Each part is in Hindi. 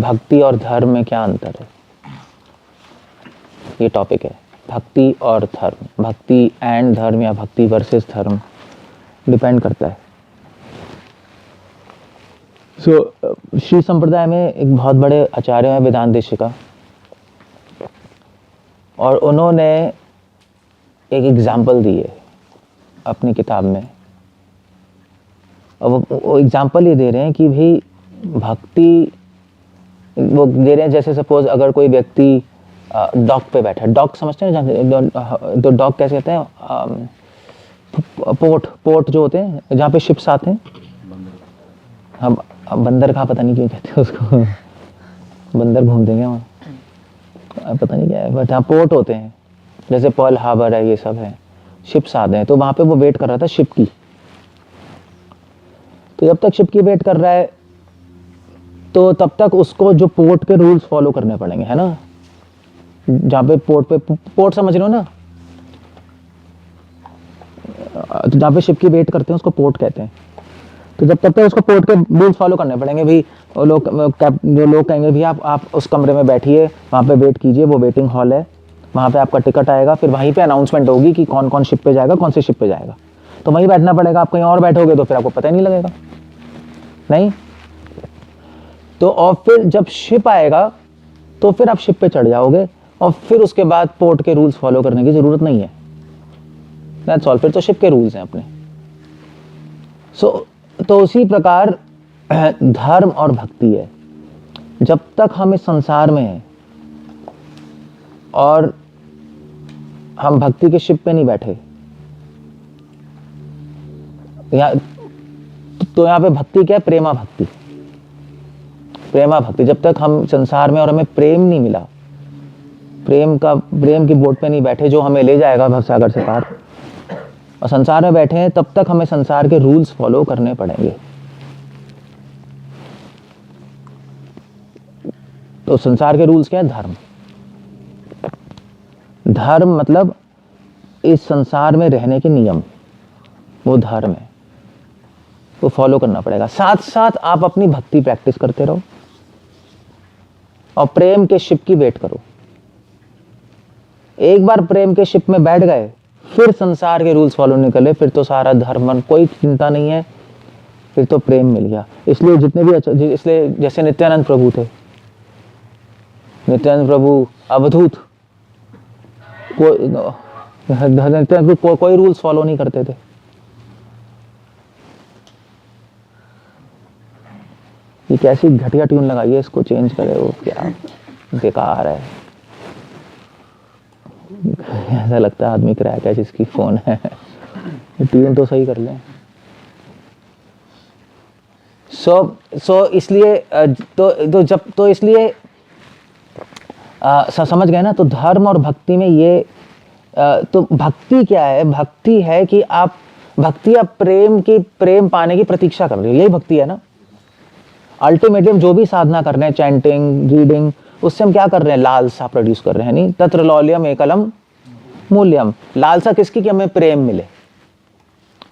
भक्ति और धर्म में क्या अंतर है, ये टॉपिक है। भक्ति और धर्म, भक्ति एंड धर्म या भक्ति वर्सेस धर्म, डिपेंड करता है। श्री संप्रदाय में एक बहुत बड़े आचार्य हैं वेदांत देशिका, और उन्होंने एक एग्जाम्पल दी है अपनी किताब में। और वो एग्जाम्पल ये दे रहे हैं कि भाई भक्ति, वो दे रहे हैं जैसे सपोज अगर कोई व्यक्ति डॉक पे बैठा है, डॉक समझते हैं तो डॉक कैसे कहते हैं, पोर्ट जो होते हैं जहाँ पे शिप्स आते हैं, हम बंदर का पता नहीं क्यों कहते हैं उसको, बंदर घूम देंगे वहाँ, पता नहीं क्या है, बट हाँ पोर्ट होते हैं, जैसे पर्ल हार्बर है, ये सब है, शिप्स आते हैं। तो वहाँ पे वो वेट कर रहा था शिप की। तो जब तक शिप की वेट कर रहा है तो तब तक उसको जो पोर्ट के रूल्स फॉलो करने पड़ेंगे, है ना। जहाँ पे पोर्ट समझ रहे हो ना, जहाँ पे शिप की वेट करते हैं उसको पोर्ट कहते हैं। तो जब तक उसको पोर्ट के रूल्स फॉलो करने पड़ेंगे भाई। जो लोग कहेंगे भाई आप उस कमरे में बैठिए, वहाँ पे वेट कीजिए, वो वेटिंग हॉल है, वहाँ पे आपका टिकट आएगा, फिर वहीं पे अनाउंसमेंट होगी कि कौन कौन शिप पे जाएगा, कौन सी शिप पे जाएगा। तो वहीं बैठना पड़ेगा। आप कहीं और बैठोगे तो फिर आपको पता ही नहीं लगेगा, नहीं। तो और फिर जब शिप आएगा तो फिर आप शिप पे चढ़ जाओगे, और फिर उसके बाद पोर्ट के रूल्स फॉलो करने की जरूरत नहीं है। That's all. फिर तो शिप के रूल्स हैं अपने। तो उसी प्रकार धर्म और भक्ति है। जब तक हम इस संसार में हैं और हम भक्ति के शिप पे नहीं बैठे, तो यहाँ पे भक्ति क्या है, प्रेमा भक्ति। प्रेमा भक्ति, जब तक हम संसार में और हमें प्रेम नहीं मिला, प्रेम की बोट पे नहीं बैठे जो हमें ले जाएगा भवसागर से पार, और संसार में बैठे हैं, तब तक हमें संसार के रूल्स फॉलो करने पड़ेंगे। तो संसार के रूल्स क्या है, धर्म। धर्म मतलब इस संसार में रहने के नियम, वो धर्म है, वो फॉलो करना पड़ेगा। साथ साथ आप अपनी भक्ति प्रैक्टिस करते रहो और प्रेम के शिप की वेट करो। एक बार प्रेम के शिप में बैठ गए, फिर संसार के रूल्स फॉलो नहीं कर ले, फिर तो सारा धर्म, कोई चिंता नहीं है, फिर तो प्रेम मिल गया। इसलिए जितने भी इसलिए जैसे नित्यानंद प्रभु थे, नित्यानंद प्रभु अवधूत, कोई रूल्स फॉलो नहीं करते थे। ये कैसी घटिया ट्यून लगाई है, इसको चेंज करे, वो क्या बेकार है। ऐसा लगता है आदमी क्रैक है जिसकी फोन है। ट्यून तो सही कर लें। सो इसलिए तो इसलिए समझ गए ना। तो धर्म और भक्ति में ये तो भक्ति क्या है, भक्ति है कि आप प्रेम पाने की प्रतीक्षा कर रहे हो, यही भक्ति है ना। अल्टीमेटली हम जो भी साधना कर रहे हैं, चैंटिंग, रीडिंग, उससे हम क्या कर रहे हैं, लालसा प्रोड्यूस कर रहे हैं। नहीं, तत्र लौल्यम एकलम मूल्यम। लालसा किसकी, कि हमें प्रेम मिले।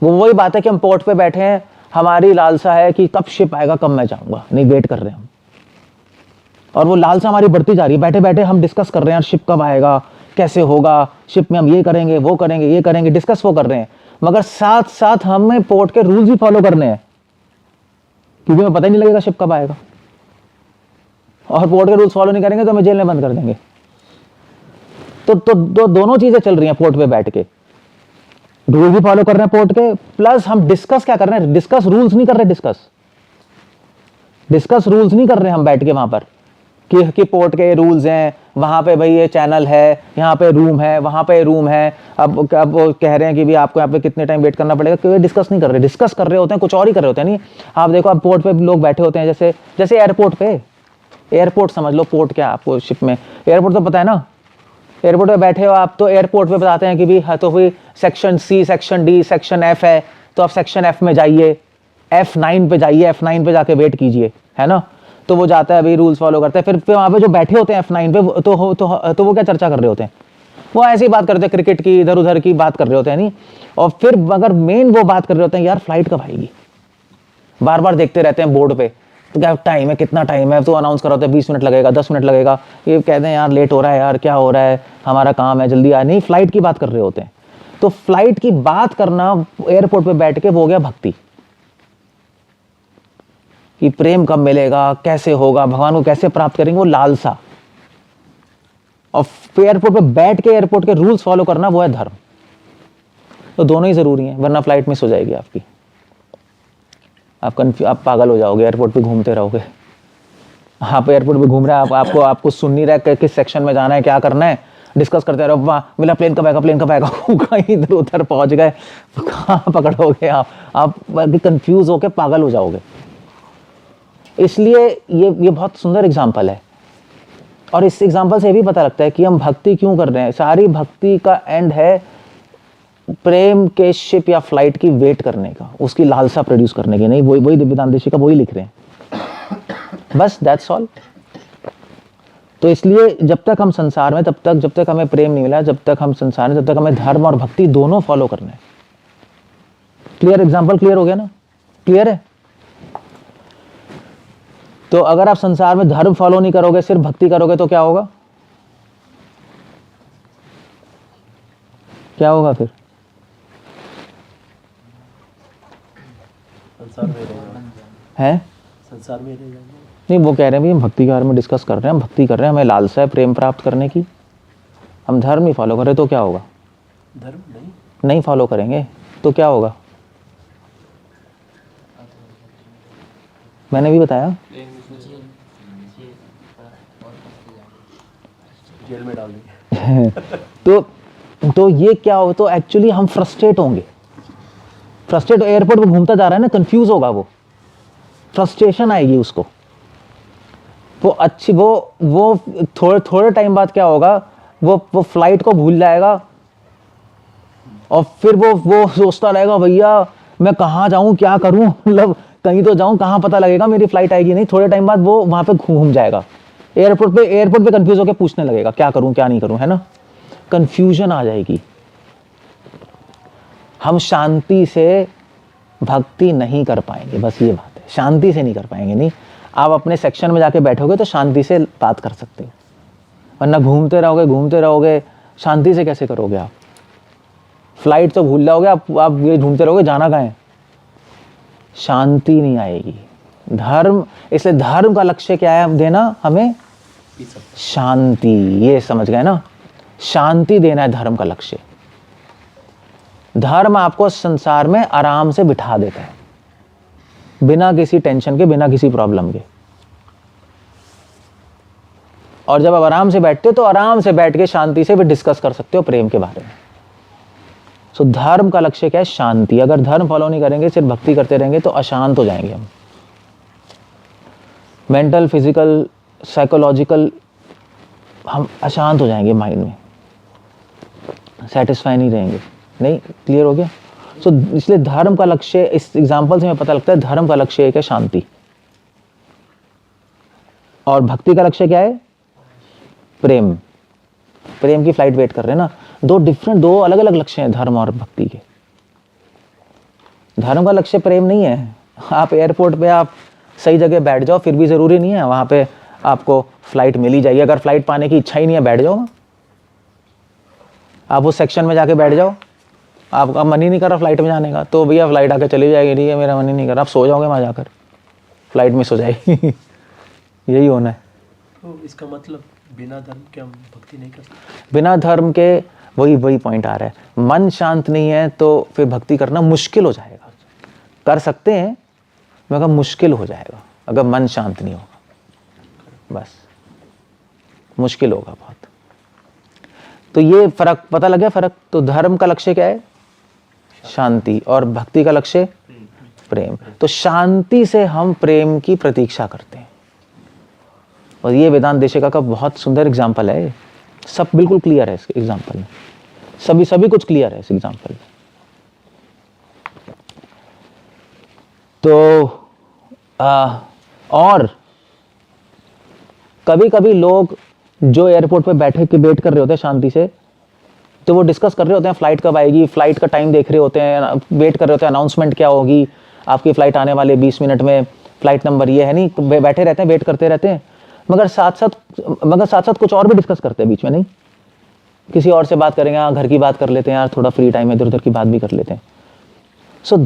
वो वही बात है कि हम पोर्ट पे बैठे हैं, हमारी लालसा है कि कब शिप आएगा, कब मैं जाऊंगा, नहीं वेट कर रहे हैं हम। और वो लालसा हमारी बढ़ती जा रही है। बैठे बैठे हम डिस्कस कर रहे हैं, शिप कब आएगा, कैसे होगा, शिप में हम ये करेंगे, वो करेंगे, ये करेंगे, डिस्कस वो कर रहे हैं। मगर साथ साथ हमें पोर्ट के रूल्स भी फॉलो करने हैं, क्योंकि हमें पता ही नहीं लगेगा शिप कब आएगा। और पोर्ट के रूल्स फॉलो नहीं करेंगे तो हमें जेल में बंद कर देंगे। तो दोनों चीजें चल रही हैं पोर्ट पे बैठ के। रूल भी फॉलो कर रहे हैं पोर्ट के, प्लस हम डिस्कस क्या कर रहे हैं, डिस्कस रूल्स नहीं कर रहे, डिस्कस रूल्स नहीं कर रहे हम बैठ के वहां पर कि पोर्ट के रूल्स हैं, वहां पे भाई ये चैनल है, यहाँ पे रूम है, वहां पे रूम है। अब वो कह रहे हैं कि भी आपको यहाँ पे कितने टाइम वेट करना पड़ेगा, क्योंकि डिस्कस नहीं कर रहे। डिस्कस कर रहे होते हैं कुछ और ही कर रहे होते हैं। नहीं, आप देखो, आप पोर्ट पे लोग बैठे होते हैं, जैसे एयरपोर्ट पे, एयरपोर्ट समझ लो, पोर्ट क्या आपको शिप में, एयरपोर्ट तो पता है ना। एयरपोर्ट पे बैठे हो आप, तो एयरपोर्ट पे बताते हैं कि भी हाँ, तो भाई section C, section D, section F है, तो आप सेक्शन एफ में जाइए, F9 पे जाइए, F9 पे जाके वेट कीजिए, है ना। तो वो जाता है, भाई रूल्स फॉलो करता है। फिर वहाँ पे जो बैठे होते हैं F9 पे, तो वो क्या चर्चा कर रहे होते हैं, वो ऐसी बात करते हैं, क्रिकेट की, इधर उधर की बात कर रहे होते हैं। नहीं, और फिर अगर मेन वो बात कर रहे होते हैं, यार फ्लाइट कब आएगी, बार बार देखते रहते हैं बोर्ड पे तो क्या टाइम है, कितना टाइम है, तो अनाउंस करा होता है 20 मिनट लगेगा, 10 मिनट लगेगा, ये कहते हैं यार लेट हो रहा है, यार क्या हो रहा है, हमारा काम है, जल्दी आ। नहीं, फ्लाइट की बात कर रहे होते हैं। तो फ्लाइट की बात करना एयरपोर्ट पे बैठ के वो हो गया भक्ति, कि प्रेम कब मिलेगा, कैसे होगा, भगवान को कैसे प्राप्त करेंगे, वो लालसा। और एयरपोर्ट पे बैठ के एयरपोर्ट के रूल्स फॉलो करना वो है धर्म। तो दोनों ही जरूरी हैं, वरना फ्लाइट मिस हो जाएगी आपकी, आप पागल हो जाओगे, एयरपोर्ट पे घूमते रहोगे। आप एयरपोर्ट पे घूम रहे हैं, आपको सुन नहीं रहा है किस सेक्शन में जाना है, क्या करना है, डिस्कस करते रहो, वाह मिला, प्लेन कब आएगा, प्लेन कब आएगा। कहीं इधर उधर पहुंच गए, कहाँ पकड़ोगे आप कंफ्यूज होके पागल हो जाओगे। इसलिए ये बहुत सुंदर एग्जाम्पल है, और इस एग्जाम्पल से भी पता लगता है कि हम भक्ति क्यों कर रहे हैं। सारी भक्ति का एंड है प्रेम के शिप या फ्लाइट की वेट करने का, उसकी लालसा प्रोड्यूस करने की। नहीं, वही दिव्यदान देशी का वही लिख रहे हैं, बस दैट्स ऑल। तो इसलिए जब तक हम संसार में, जब तक हमें प्रेम नहीं मिला, जब तक हम संसार में, जब तक हमें धर्म और भक्ति दोनों फॉलो करना है। क्लियर? एग्जाम्पल क्लियर हो गया ना? क्लियर है? तो अगर आप संसार में धर्म फॉलो नहीं करोगे, सिर्फ भक्ति करोगे, तो क्या होगा? क्या होगा फिर? संसार में हैं? संसार में रह जाएंगे। नहीं, वो कह रहे हैं हम भक्ति के बारे में डिस्कस कर रहे हैं, हम भक्ति कर रहे हैं, हमें लालसा है प्रेम प्राप्त करने की, हम धर्म नहीं फॉलो कर रहे, तो क्या होगा? धर्म नहीं फॉलो करेंगे तो क्या होगा? मैंने भी बताया, जेल में डाल देंगे। तो ये क्या हो, तो एक्चुअली हम फ्रस्ट्रेट होंगे। फ्रस्ट्रेट एयरपोर्ट पे घूमता जा रहा है ना, कंफ्यूज होगा, वो फ्रस्ट्रेशन आएगी उसको। वो थोड़े टाइम बाद क्या होगा, वो फ्लाइट को भूल जाएगा, और फिर वो सोचता रहेगा भैया मैं कहाँ जाऊं, क्या करूं, मतलब कहीं तो जाऊं, कहाँ पता लगेगा मेरी फ्लाइट आएगी नहीं। थोड़े टाइम बाद वो वहां पे घूम जाएगा, एयरपोर्ट पे कंफ्यूज होकर पूछने लगेगा क्या करूं क्या नहीं करूं, है ना? कंफ्यूजन आ जाएगी। हम शांति से भक्ति नहीं कर पाएंगे, बस ये बात है, शांति से नहीं कर पाएंगे। नहीं, आप अपने सेक्शन में जाके बैठोगे तो शांति से बात कर सकते हो, वरना घूमते रहोगे, शांति से कैसे करोगे आप? फ्लाइट तो भूल जाओगे, आप ये घूमते रहोगे, जाना कहाँ है? शांति नहीं आएगी। धर्म, इसलिए धर्म का लक्ष्य क्या है देना हमें? शांति। ये समझ गए ना? शांति देना है धर्म का लक्ष्य। धर्म आपको संसार में आराम से बिठा देता है, बिना किसी टेंशन के, बिना किसी प्रॉब्लम के। और जब आप आराम से बैठते हो तो आराम से बैठ के शांति से भी डिस्कस कर सकते हो प्रेम के बारे में। सो धर्म का लक्ष्य क्या है? शांति। अगर धर्म फॉलो नहीं करेंगे, सिर्फ भक्ति करते रहेंगे, तो अशांत हो जाएंगे हम। मेंटल, फिजिकल, साइकोलॉजिकल, हम अशांत हो जाएंगे, माइंड में सेटिस्फाई नहीं रहेंगे। नहीं, क्लियर हो गया? सो इसलिए धर्म का लक्ष्य, इस एग्जाम्पल से हमें पता लगता है धर्म का लक्ष्य एक है शांति, और भक्ति का लक्ष्य क्या है? प्रेम। प्रेम की फ्लाइट वेट कर रहे हैं ना। दो अलग अलग लक्ष्य हैं धर्म और भक्ति के। धर्म का लक्ष्य प्रेम नहीं है। आप एयरपोर्ट पे आप सही जगह बैठ जाओ, फिर भी जरूरी नहीं है वहां पे आपको फ्लाइट मिल ही जाएगी। अगर फ्लाइट पाने की इच्छा ही नहीं है, बैठ जाओ, आप उस सेक्शन में जाके बैठ जाओ। आपका मन ही नहीं कर रहा फ्लाइट में जाने का, तो भैया फ्लाइट आके चली जाएगी, ठीक है मेरा मन ही नहीं कर रहा, आप सो जाओगे वहां जाकर, फ्लाइट मिस हो जाएगी। यही होना है। तो इसका मतलब बिना धर्म के हम भक्ति नहीं कर सकते। बिना धर्म के वही पॉइंट आ रहा है। मन शांत नहीं है तो फिर भक्ति करना मुश्किल हो जाएगा। कर सकते हैं मगर मुश्किल हो जाएगा अगर मन शांत नहीं होगा, बस मुश्किल होगा बहुत। तो ये फर्क पता लग गया फर्क। तो धर्म का लक्ष्य क्या है? शांति, और भक्ति का लक्ष्य प्रेम। तो शांति से हम प्रेम की प्रतीक्षा करते हैं, और ये वेदांत देशिका का बहुत सुंदर एग्जाम्पल है। सब बिल्कुल क्लियर है इस एग्जाम्पल में, सभी कुछ क्लियर है इस एग्जाम्पल में। तो और कभी कभी लोग जो एयरपोर्ट पे बैठे के वेट कर रहे होते हैं शांति से, तो वो डिस्कस कर रहे होते हैं फ्लाइट कब आएगी, फ्लाइट का टाइम देख रहे होते हैं, वेट कर रहे होते हैं अनाउंसमेंट क्या होगी, आपकी फ्लाइट आने वाले 20 मिनट में, फ्लाइट नंबर ये है, नहीं बैठे रहते हैं, वेट करते रहते हैं, मगर साथ साथ कुछ और भी डिस्कस करते हैं बीच में, नहीं किसी और से बात करेंगे, हाँ घर की बात कर लेते हैं यार, थोड़ा फ्री टाइम है, इधर उधर की बात भी कर लेते हैं। सो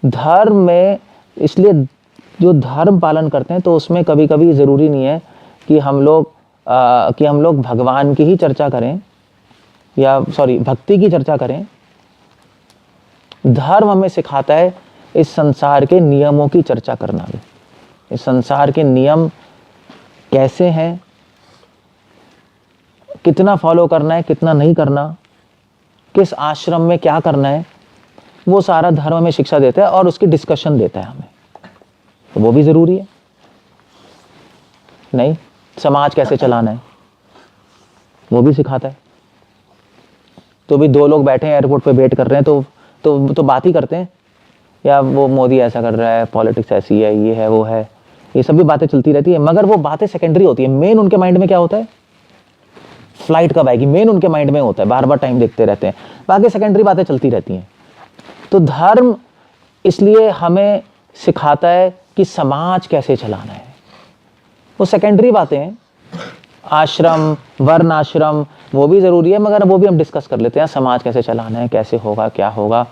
धर्म में, इसलिए जो धर्म पालन करते हैं तो उसमें कभी कभी ज़रूरी नहीं है कि हम लोग भगवान की ही चर्चा करें, या सॉरी भक्ति की चर्चा करें। धर्म हमें सिखाता है इस संसार के नियमों की चर्चा करना भी। इस संसार के नियम कैसे हैं, कितना फॉलो करना है, कितना नहीं करना, किस आश्रम में क्या करना है, वो सारा धर्म हमें शिक्षा देता है और उसकी डिस्कशन देता है हमें, तो वो भी ज़रूरी है। नहीं, समाज कैसे चलाना है वो भी सिखाता है। तो भी दो लोग बैठे हैं एयरपोर्ट पे वेट कर रहे हैं तो बात ही करते हैं, या वो मोदी ऐसा कर रहा है, पॉलिटिक्स ऐसी है, ये है वो है, ये सब भी बातें चलती रहती है, मगर वो बातें सेकेंडरी होती है। मेन उनके माइंड में क्या होता है, फ्लाइट कब आएगी, मेन उनके माइंड में होता है, बार बार टाइम देखते रहते हैं, बाकी सेकेंडरी बातें चलती रहती हैं। तो धर्म इसलिए हमें सिखाता है कि समाज कैसे चलाना है, वो सेकेंडरी बातें हैं। आश्रम, वर्ण आश्रम वो भी ज़रूरी है, मगर वो भी हम डिस्कस कर लेते हैं, समाज कैसे चलाना है, कैसे होगा, क्या होगा,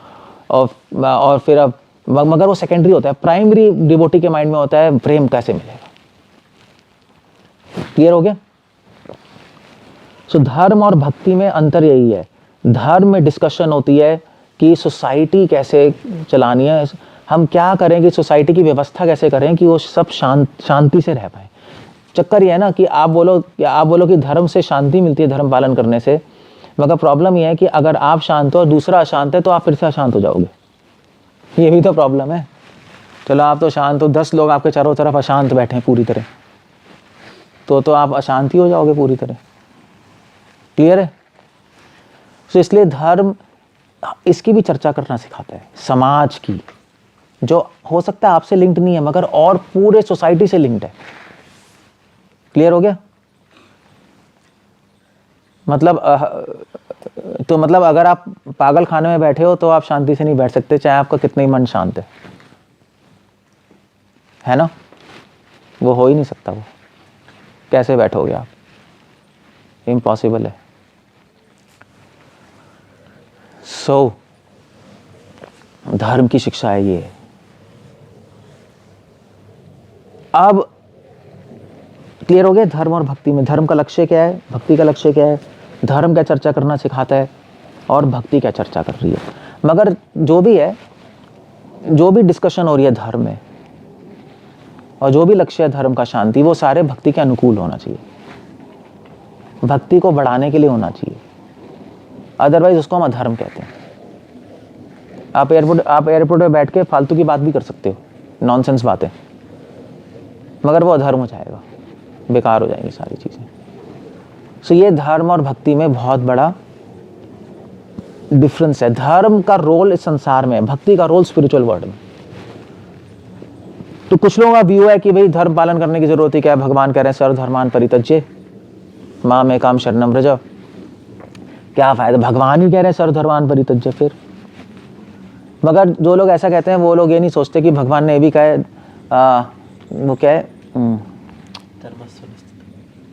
और फिर अब मगर वो सेकेंडरी होता है। प्राइमरी डिवोटी के माइंड में होता है प्रेम कैसे मिलेगा। क्लियर हो गया? सो धर्म और भक्ति में अंतर यही है। धर्म में डिस्कशन होती है कि सोसाइटी कैसे चलानी है, हम क्या करें कि सोसाइटी की व्यवस्था कैसे करें कि वो सब शांति से रह पाए। चक्कर ये है ना कि आप बोलो कि धर्म से शांति मिलती है, धर्म पालन करने से, मगर प्रॉब्लम ये है कि अगर आप शांत हो और दूसरा अशांत है तो आप फिर से अशांत हो जाओगे। ये भी तो प्रॉब्लम है। चलो आप तो शांत हो, 10 लोग आपके चारों तरफ अशांत बैठे हैं पूरी तरह, तो आप अशांति हो जाओगे पूरी तरह। क्लियर है? तो इसलिए धर्म इसकी भी चर्चा करना सिखाता है, समाज की, जो हो सकता है आपसे लिंक्ड नहीं है मगर और पूरे सोसाइटी से लिंक्ड है। क्लियर हो गया? मतलब अगर आप पागल खाने में बैठे हो तो आप शांति से नहीं बैठ सकते, चाहे आपका कितना ही मन शांत है ना? वो हो ही नहीं सकता। वो कैसे बैठोगे आप? इम्पॉसिबल है। सो धर्म की शिक्षा है ये। अब क्लियर हो गया धर्म और भक्ति में। धर्म का लक्ष्य क्या है, भक्ति का लक्ष्य क्या है, धर्म क्या चर्चा करना सिखाता है और भक्ति क्या चर्चा कर रही है। मगर जो भी है, जो भी डिस्कशन हो रही है धर्म में और जो भी लक्ष्य है धर्म का, शांति, वो सारे भक्ति के अनुकूल होना चाहिए, भक्ति को बढ़ाने के लिए होना चाहिए। अदरवाइज उसको हम अधर्म कहते हैं। आप एयरपोर्ट पे बैठ के फालतू की बात भी कर सकते हो, नॉनसेंस बातें, मगर वो अधर्म हो जाएगा, बेकार हो जाएंगी सारी चीज़ें। सो ये धर्म और भक्ति में बहुत बड़ा डिफरेंस है। धर्म का रोल इस संसार में, भक्ति का रोल स्पिरिचुअल वर्ल्ड में। तो कुछ लोगों का व्यू है कि भाई धर्म पालन करने की जरूरत ही क्या है, भगवान कह रहे हैं सर्वधर्मान् परित्यज्य माम एकाम शरणं व्रज, क्या फायदा, भगवान ही कह रहे हैं सर्वधर्मान् परित्यज्य। फिर मगर जो लोग ऐसा कहते हैं वो लोग ये नहीं सोचते कि भगवान ने ये भी कहा है, वो क्या है,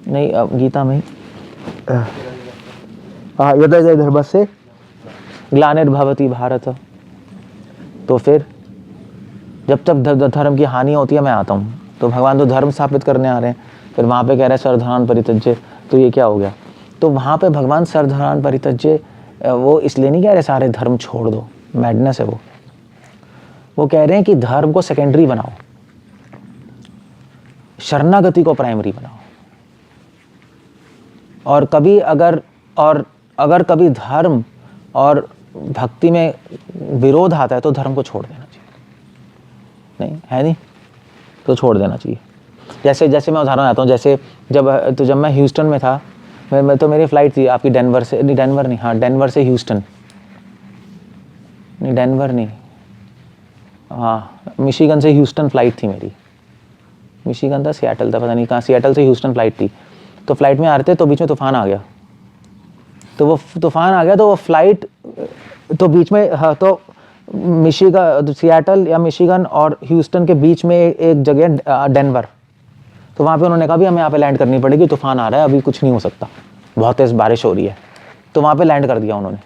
नहीं गीता में यदा धर्मस्य ग्लानिर्भवति भारत। तो फिर जब तक धर्म की हानि होती है मैं आता हूँ, तो भगवान तो धर्म स्थापित करने आ रहे हैं, फिर वहाँ पे कह रहे हैं सर्वधर्मान् परित्यज्य, तो ये क्या हो गया। तो वहाँ पे भगवान सर्वधर्मान् परित्यज्य वो इसलिए नहीं कह रहे सारे धर्म छोड़ दो, मैडनेस है वो कह रहे हैं कि धर्म को सेकेंडरी बनाओ, शरणागति को प्राइमरी बनाओ। और कभी अगर कभी धर्म और भक्ति में विरोध आता है तो धर्म को छोड़ देना चाहिए। नहीं है, नहीं तो छोड़ देना चाहिए। जैसे मैं उदाहरण आता हूँ, जैसे जब मैं ह्यूस्टन में था, मैं तो मेरी फ़्लाइट थी आपकी डेनवर से ह्यूस्टन, नहीं डेनवर नहीं, हाँ मिशिगन से ह्यूस्टन फ़्लाइट थी मेरी। मिशिगन था, सिएटल था, पता नहीं कहाँ, सिएटल से ह्यूस्टन फ़्लाइट थी। तो फ्लाइट में आ रहे थे तो बीच में तूफ़ान आ गया, तो वो फ़्लाइट तो बीच में, हाँ, तो मिशिगन, सियाटल या मिशिगन और ह्यूस्टन के बीच में एक जगह डेनवर, तो वहाँ पे उन्होंने कहा भी हमें यहाँ पे लैंड करनी पड़ेगी, तूफान आ रहा है, अभी कुछ नहीं हो सकता, बहुत तेज़ बारिश हो रही है। तो वहाँ पे लैंड कर दिया उन्होंने।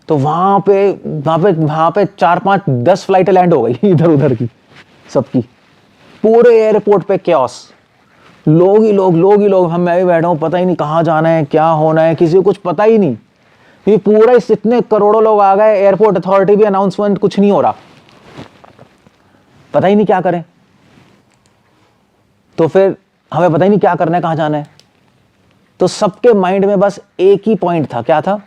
तो वहाँ पे 4-5-10 फ्लाइटें लैंड हो गई इधर उधर की सबकी, पूरे एयरपोर्ट पे क्योस, लोग ही लोग। मैं भी बैठा हूँ, पता ही नहीं कहाँ जाना है, क्या होना है, किसी को कुछ पता ही नहीं। ये पूरा इतने करोड़ों लोग आ गए, एयरपोर्ट अथॉरिटी भी अनाउंसमेंट, कुछ नहीं हो रहा, पता ही नहीं क्या करें। तो फिर हमें पता ही नहीं क्या करना है, कहाँ जाना है। तो सबके माइंड में बस एक ही पॉइंट था, क्या था?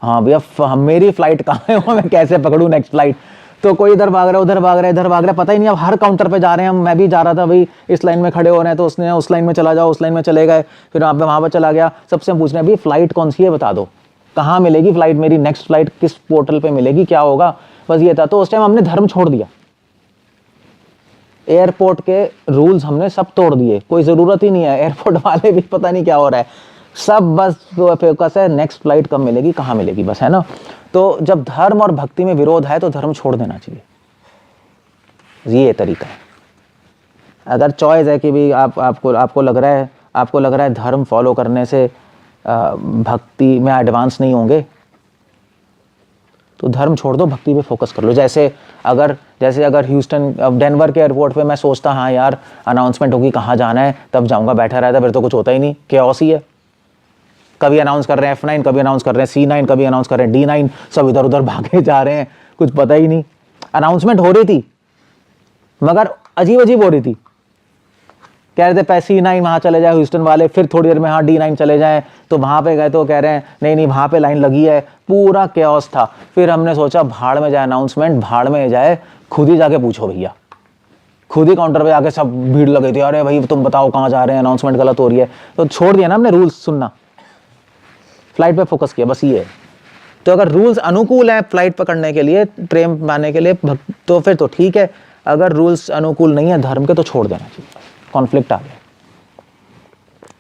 हाँ भैया, मेरी फ्लाइट कहाँ है, वो मैं कैसे पकड़ूं नेक्स्ट फ्लाइट। तो कोई इधर भाग रहा है, उधर भाग रहा है, इधर भाग रहा है, पता ही नहीं। अब हर काउंटर पे जा रहे हैं हम, मैं भी जा रहा था भाई, इस लाइन में खड़े हो रहे हैं, तो उसने उस लाइन में चला जाओ, उस लाइन में चले गए, फिर वहाँ पे चला गया। सबसे पूछ रहे हैं भाई फ्लाइट कौन सी है, बता दो कहाँ मिलेगी फ्लाइट, मेरी नेक्स्ट फ्लाइट किस पोर्टल पे मिलेगी, क्या होगा, बस ये था। तो उस टाइम हमने धर्म छोड़ दिया, एयरपोर्ट के रूल्स हमने सब तोड़ दिए, कोई ज़रूरत ही नहीं है, एयरपोर्ट वाले भी पता नहीं क्या हो रहा है, सब बस फोकस है नेक्स्ट फ्लाइट कब मिलेगी, कहाँ मिलेगी, बस, है ना। तो जब धर्म और भक्ति में विरोध है तो धर्म छोड़ देना चाहिए, ये तरीका है। अगर चॉइस है कि भी आपको लग रहा है धर्म फॉलो करने से भक्ति में एडवांस नहीं होंगे, तो धर्म छोड़ दो, भक्ति पे फोकस कर लो। जैसे अगर ह्यूस्टन, डेनवर के एयरपोर्ट पे मैं सोचता हाँ यार अनाउंसमेंट होगी, कहाँ जाना है, तब जाऊंगा, बैठा रहता, फिर तो कुछ होता ही नहीं, केओस ही है। कभी अनाउंस कर रहे हैं F9, कभी अनाउंस कर रहे हैं C9, कभी अनाउंस कर रहे हैं D9, सब इधर उधर भागे जा रहे हैं, कुछ पता ही नहीं। अनाउंसमेंट हो रही थी मगर अजीब अजीब हो रही थी, कह रहे थे C9 वहाँ चले जाए ह्यूस्टन वाले, फिर थोड़ी देर में हाँ D9 चले जाएं, तो वहाँ पे गए तो कह रहे हैं नहीं वहाँ पे लाइन लगी है, पूरा केओस था। फिर हमने सोचा भाड़ में जाए अनाउंसमेंट, भाड़ में जाए, खुद ही जाके पूछो भैया, खुद ही काउंटर पे जाके सब भीड़ लगी थी, अरे भाई तुम बताओ कहाँ जा रहे हैं, अनाउंसमेंट गलत हो रही है। तो छोड़ दिया ना हमने रूल्स सुनना, फ्लाइट पे फोकस किया, बस ये है। तो अगर रूल्स अनुकूल है फ्लाइट पकड़ने के लिए, ट्रेन पाने के लिए, तो फिर तो ठीक है। अगर रूल्स अनुकूल नहीं है धर्म के, तो छोड़ देना चाहिए, कॉन्फ्लिक्ट आ गया।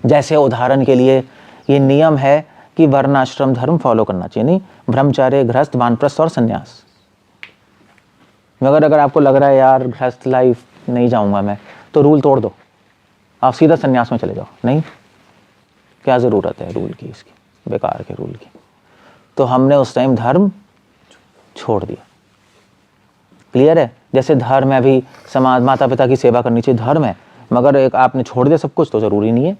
जैसे उदाहरण के लिए ये नियम है कि वर्णाश्रम धर्म फॉलो करना चाहिए, नहीं ब्रह्मचार्य, गृहस्थ, वानप्रस्थ और संन्यास। मगर अगर आपको लग रहा है यार गृहस्थ लाइफ नहीं जाऊंगा मैं, तो रूल तोड़ दो, आप सीधा संन्यास में चले जाओ। नहीं, क्या ज़रूरत है रूल की, इसकी बेकार के रूल की। तो हमने उस टाइम धर्म छोड़ दिया। क्लियर है? जैसे धर्म है भी, समाज, माता पिता की सेवा करनी चाहिए, धर्म है, मगर एक आपने छोड़ दिया सब कुछ, तो ज़रूरी नहीं है।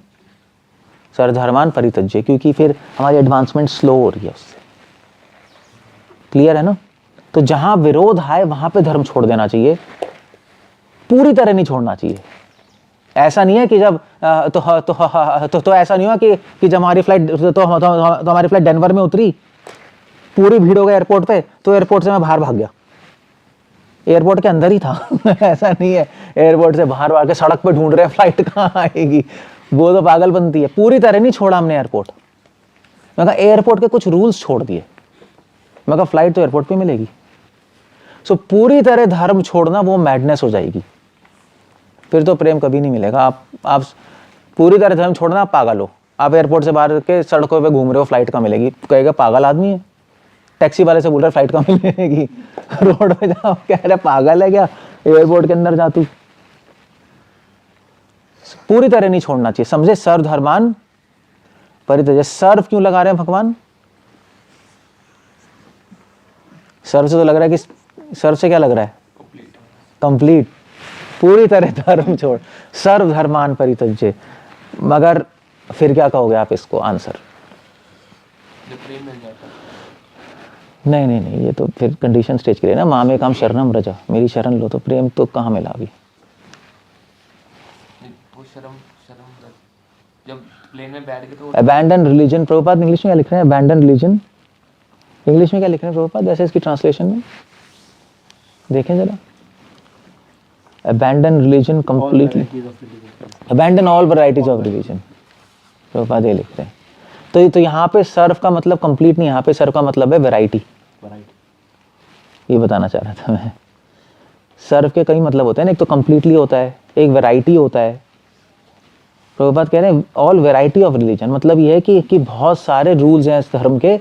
सर्वधर्मान् परित्यज्य, क्योंकि फिर हमारी एडवांसमेंट स्लो हो रही है उससे। क्लियर है ना? तो जहां विरोध है वहां पे धर्म छोड़ देना चाहिए, पूरी तरह नहीं छोड़ना चाहिए। ऐसा नहीं है कि जब तो ऐसा नहीं हुआ कि जब हमारी फ्लाइट तो हमारी फ्लाइट डेनवर में उतरी, पूरी भीड़ हो गई एयरपोर्ट पे, तो एयरपोर्ट से मैं बाहर भाग गया, एयरपोर्ट के अंदर ही था ऐसा नहीं है, एयरपोर्ट से बाहर भाग के सड़क पे ढूंढ रहे हैं फ्लाइट कहाँ आएगी, वो तो पागलपंती है। पूरी तरह नहीं छोड़ा हमने एयरपोर्ट, मगर एयरपोर्ट के कुछ रूल्स छोड़ दिए, मगर फ्लाइट तो एयरपोर्ट पे मिलेगी। सो पूरी तरह धर्म छोड़ना वो मैडनेस हो जाएगी, फिर तो प्रेम कभी नहीं मिलेगा। आप पूरी तरह धर्म छोड़ना, आप पागल हो। आप एयरपोर्ट से बाहर के सड़कों पे घूम रहे हो, फ्लाइट का मिलेगी, कहेगा पागल आदमी है। टैक्सी वाले से बोल रहा है फ्लाइट का मिलेगी, रोड पे जाओ, कह रहे पागल है क्या, एयरपोर्ट के अंदर जा तू। पूरी तरह नहीं छोड़ना चाहिए, समझे? सर्वधर्मान् परित्यज्य। सर्व क्यों लगा रहे हैं भगवान? सर्व से तो लग रहा है कि सर्व से क्या लग रहा है? कंप्लीट, पूरी तरह धर्म छोड़, सर्वधर्मान् परित्यज्य। मगर फिर क्या कहोगे आप इसको आंसर? नहीं, ये तो फिर कंडीशन स्टेज के लिए ना, मामेकं शरणं व्रज, मेरी शरण लो, तो प्रेम तो कहाँ मिला अभी? जब प्लेन में बैठ गए तो अबैंडन रिलीजन, प्रभुपाद इंग्लिश में क्या लिख रहे हैं? अबैंडन रिलीजन इंग्लिश में क्या लिख रहे हैं प्रभुपाद, वैसे इसकी ट्रांसलेशन में देखें जरा। Abandon religion completely, abandon all varieties of religion, Prabhupada ये लिख रहे हैं। तो यहाँ पे सर्व का मतलब कंप्लीट नहीं, यहाँ पे सर्व का मतलब है वैरायटी, ये बताना चाह रहा था मैं। सर्व के कई मतलब होते हैं ना, एक तो कंप्लीटली होता है, एक वैरायटी होता है। प्रभुपाद कह रहे हैं ऑल वैरायटी ऑफ रिलीजन, मतलब ये है कि बहुत सारे रूल्स हैं इस धर्म के,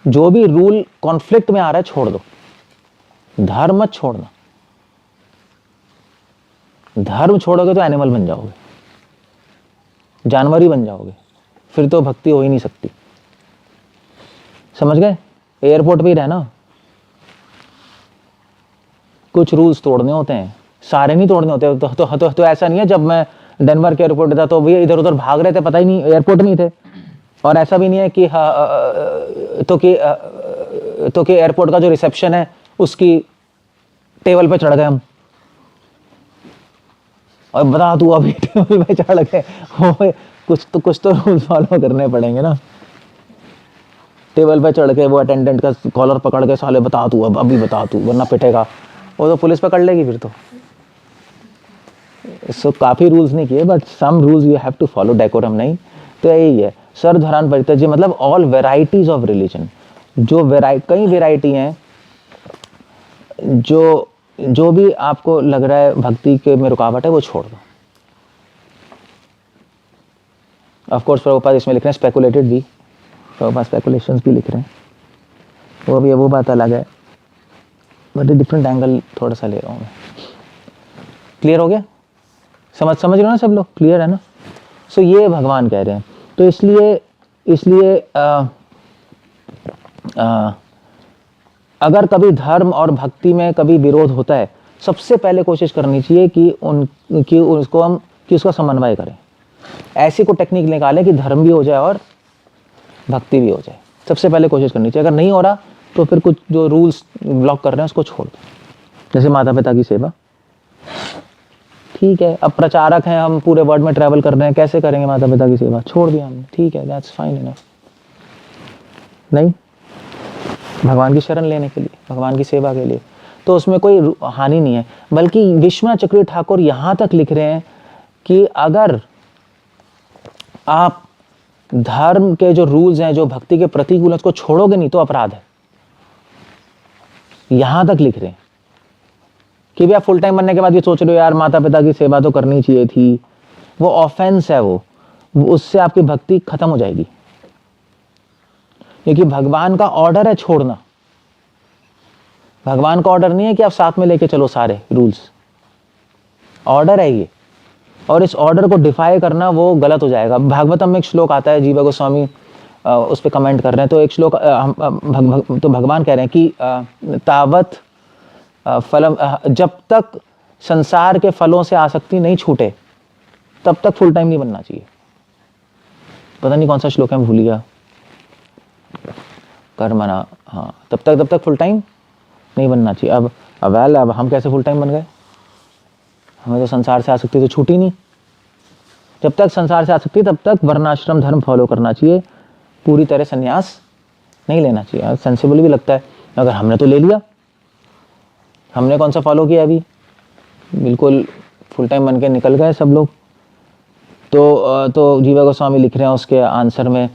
जो भी रूल कॉन्फ्लिक्ट में आ रहा है छोड़ दो, धर्म मत छोड़ना। धर्म छोड़ोगे तो एनिमल बन जाओगे, जानवर ही बन जाओगे, फिर तो भक्ति हो ही नहीं सकती। समझ गए? एयरपोर्ट पे ही रहना, कुछ रूल्स तोड़ने होते हैं, सारे नहीं तोड़ने होते। तो ऐसा नहीं है जब मैं डेनवर के एयरपोर्ट था तो भैया इधर उधर भाग रहे थे, पता ही नहीं एयरपोर्ट में ही थे। और ऐसा भी नहीं है कि कि एयरपोर्ट का जो रिसेप्शन है उसकी टेबल पे चढ़ गए हम, और बता तू अभी टेबल पे चढ़ गए। कुछ तो रूल्स फॉलो करने पड़ेंगे ना। टेबल पे चढ़ के वो अटेंडेंट का कॉलर पकड़ के साले बता तू, अब अभी बता तू, वरना पिटेगा। वो तो पुलिस पकड़ लेगी फिर तो। सो काफ़ी रूल्स नहीं किए, but some rules you have to follow, decorum नहीं। तो यही है सर्वधर्म परित्यज्य, मतलब ऑल वेराइटीज ऑफ रिलीजन। जो कई वेराइटी हैं, जो भी आपको लग रहा है भक्ति के में रुकावट है वो छोड़ दो। ऑफ कोर्स प्रभुपाद इसमें लिख रहे हैं स्पेकुलेटेड भी, प्रभुपाद स्पेकुलेशंस भी लिख रहे हैं, वो भी वो बात अलग है, बट डिफरेंट एंगल थोड़ा सा ले रहा हूँ मैं। क्लियर हो गया? समझ रहे हो ना सब लोग? क्लियर है ना? सो ये भगवान कह रहे हैं। तो इसलिए अगर कभी धर्म और भक्ति में कभी विरोध होता है, सबसे पहले कोशिश करनी चाहिए कि उसका समन्वय करें। ऐसी को टेक्निक निकालें कि धर्म भी हो जाए और भक्ति भी हो जाए। सबसे पहले कोशिश करनी चाहिए। अगर नहीं हो रहा तो फिर कुछ जो रूल्स ब्लॉक कर रहे हैं उसको छोड़ दो। जैसे माता पिता की सेवा, ठीक है, अब प्रचारक हैं, हम पूरे वर्ल्ड में ट्रैवल कर रहे हैं, कैसे करेंगे माता पिता की सेवा? छोड़ दिया हमने, ठीक है, दैट्स फाइन इनफ। नहीं, भगवान की शरण लेने के लिए, भगवान की सेवा के लिए, तो उसमें कोई हानि नहीं है। बल्कि विश्वनाथ चक्रवर्ती ठाकुर यहाँ तक लिख रहे हैं कि अगर आप धर्म के जो रूल्स हैं, जो भक्ति के प्रतिकूल हैं, उसको छोड़ोगे नहीं तो अपराध है। यहां तक लिख रहे हैं कि भैया फुल टाइम बनने के बाद ये सोच रहे हो यार माता पिता की सेवा तो करनी चाहिए थी, वो ऑफेंस है, वो उससे आपकी भक्ति खत्म हो जाएगी। क्योंकि भगवान का ऑर्डर है छोड़ना। भगवान का ऑर्डर नहीं है कि आप साथ में लेके चलो सारे रूल्स, ऑर्डर है ये, और इस ऑर्डर को डिफाई करना वो गलत हो जाएगा। भागवतम में एक श्लोक आता है, जीवा गोस्वामी उस पर कमेंट कर रहे हैं, तो एक श्लोक तो भगवान कह रहे हैं कि तावत फलम, जब तक संसार के फलों से आसक्ति नहीं छूटे तब तक फुल टाइम नहीं बनना चाहिए। पता नहीं कौन सा श्लोक है, मैं भूल गया, कर्मणा, हाँ, तब तक फुल टाइम नहीं बनना चाहिए। अब हम कैसे फुल टाइम बन गए? हमें तो संसार से आसक्ति तो छूटी नहीं। जब तक संसार से आसक्ति तब तक वर्णाश्रम धर्म फॉलो करना चाहिए, पूरी तरह संन्यास नहीं लेना चाहिए। सेंसिबल भी लगता है, अगर हमने तो ले लिया, हमने कौन सा फॉलो किया अभी, बिल्कुल फुल टाइम बन के निकल गए सब लोग। तो जीवा गोस्वामी लिख रहे हैं उसके आंसर में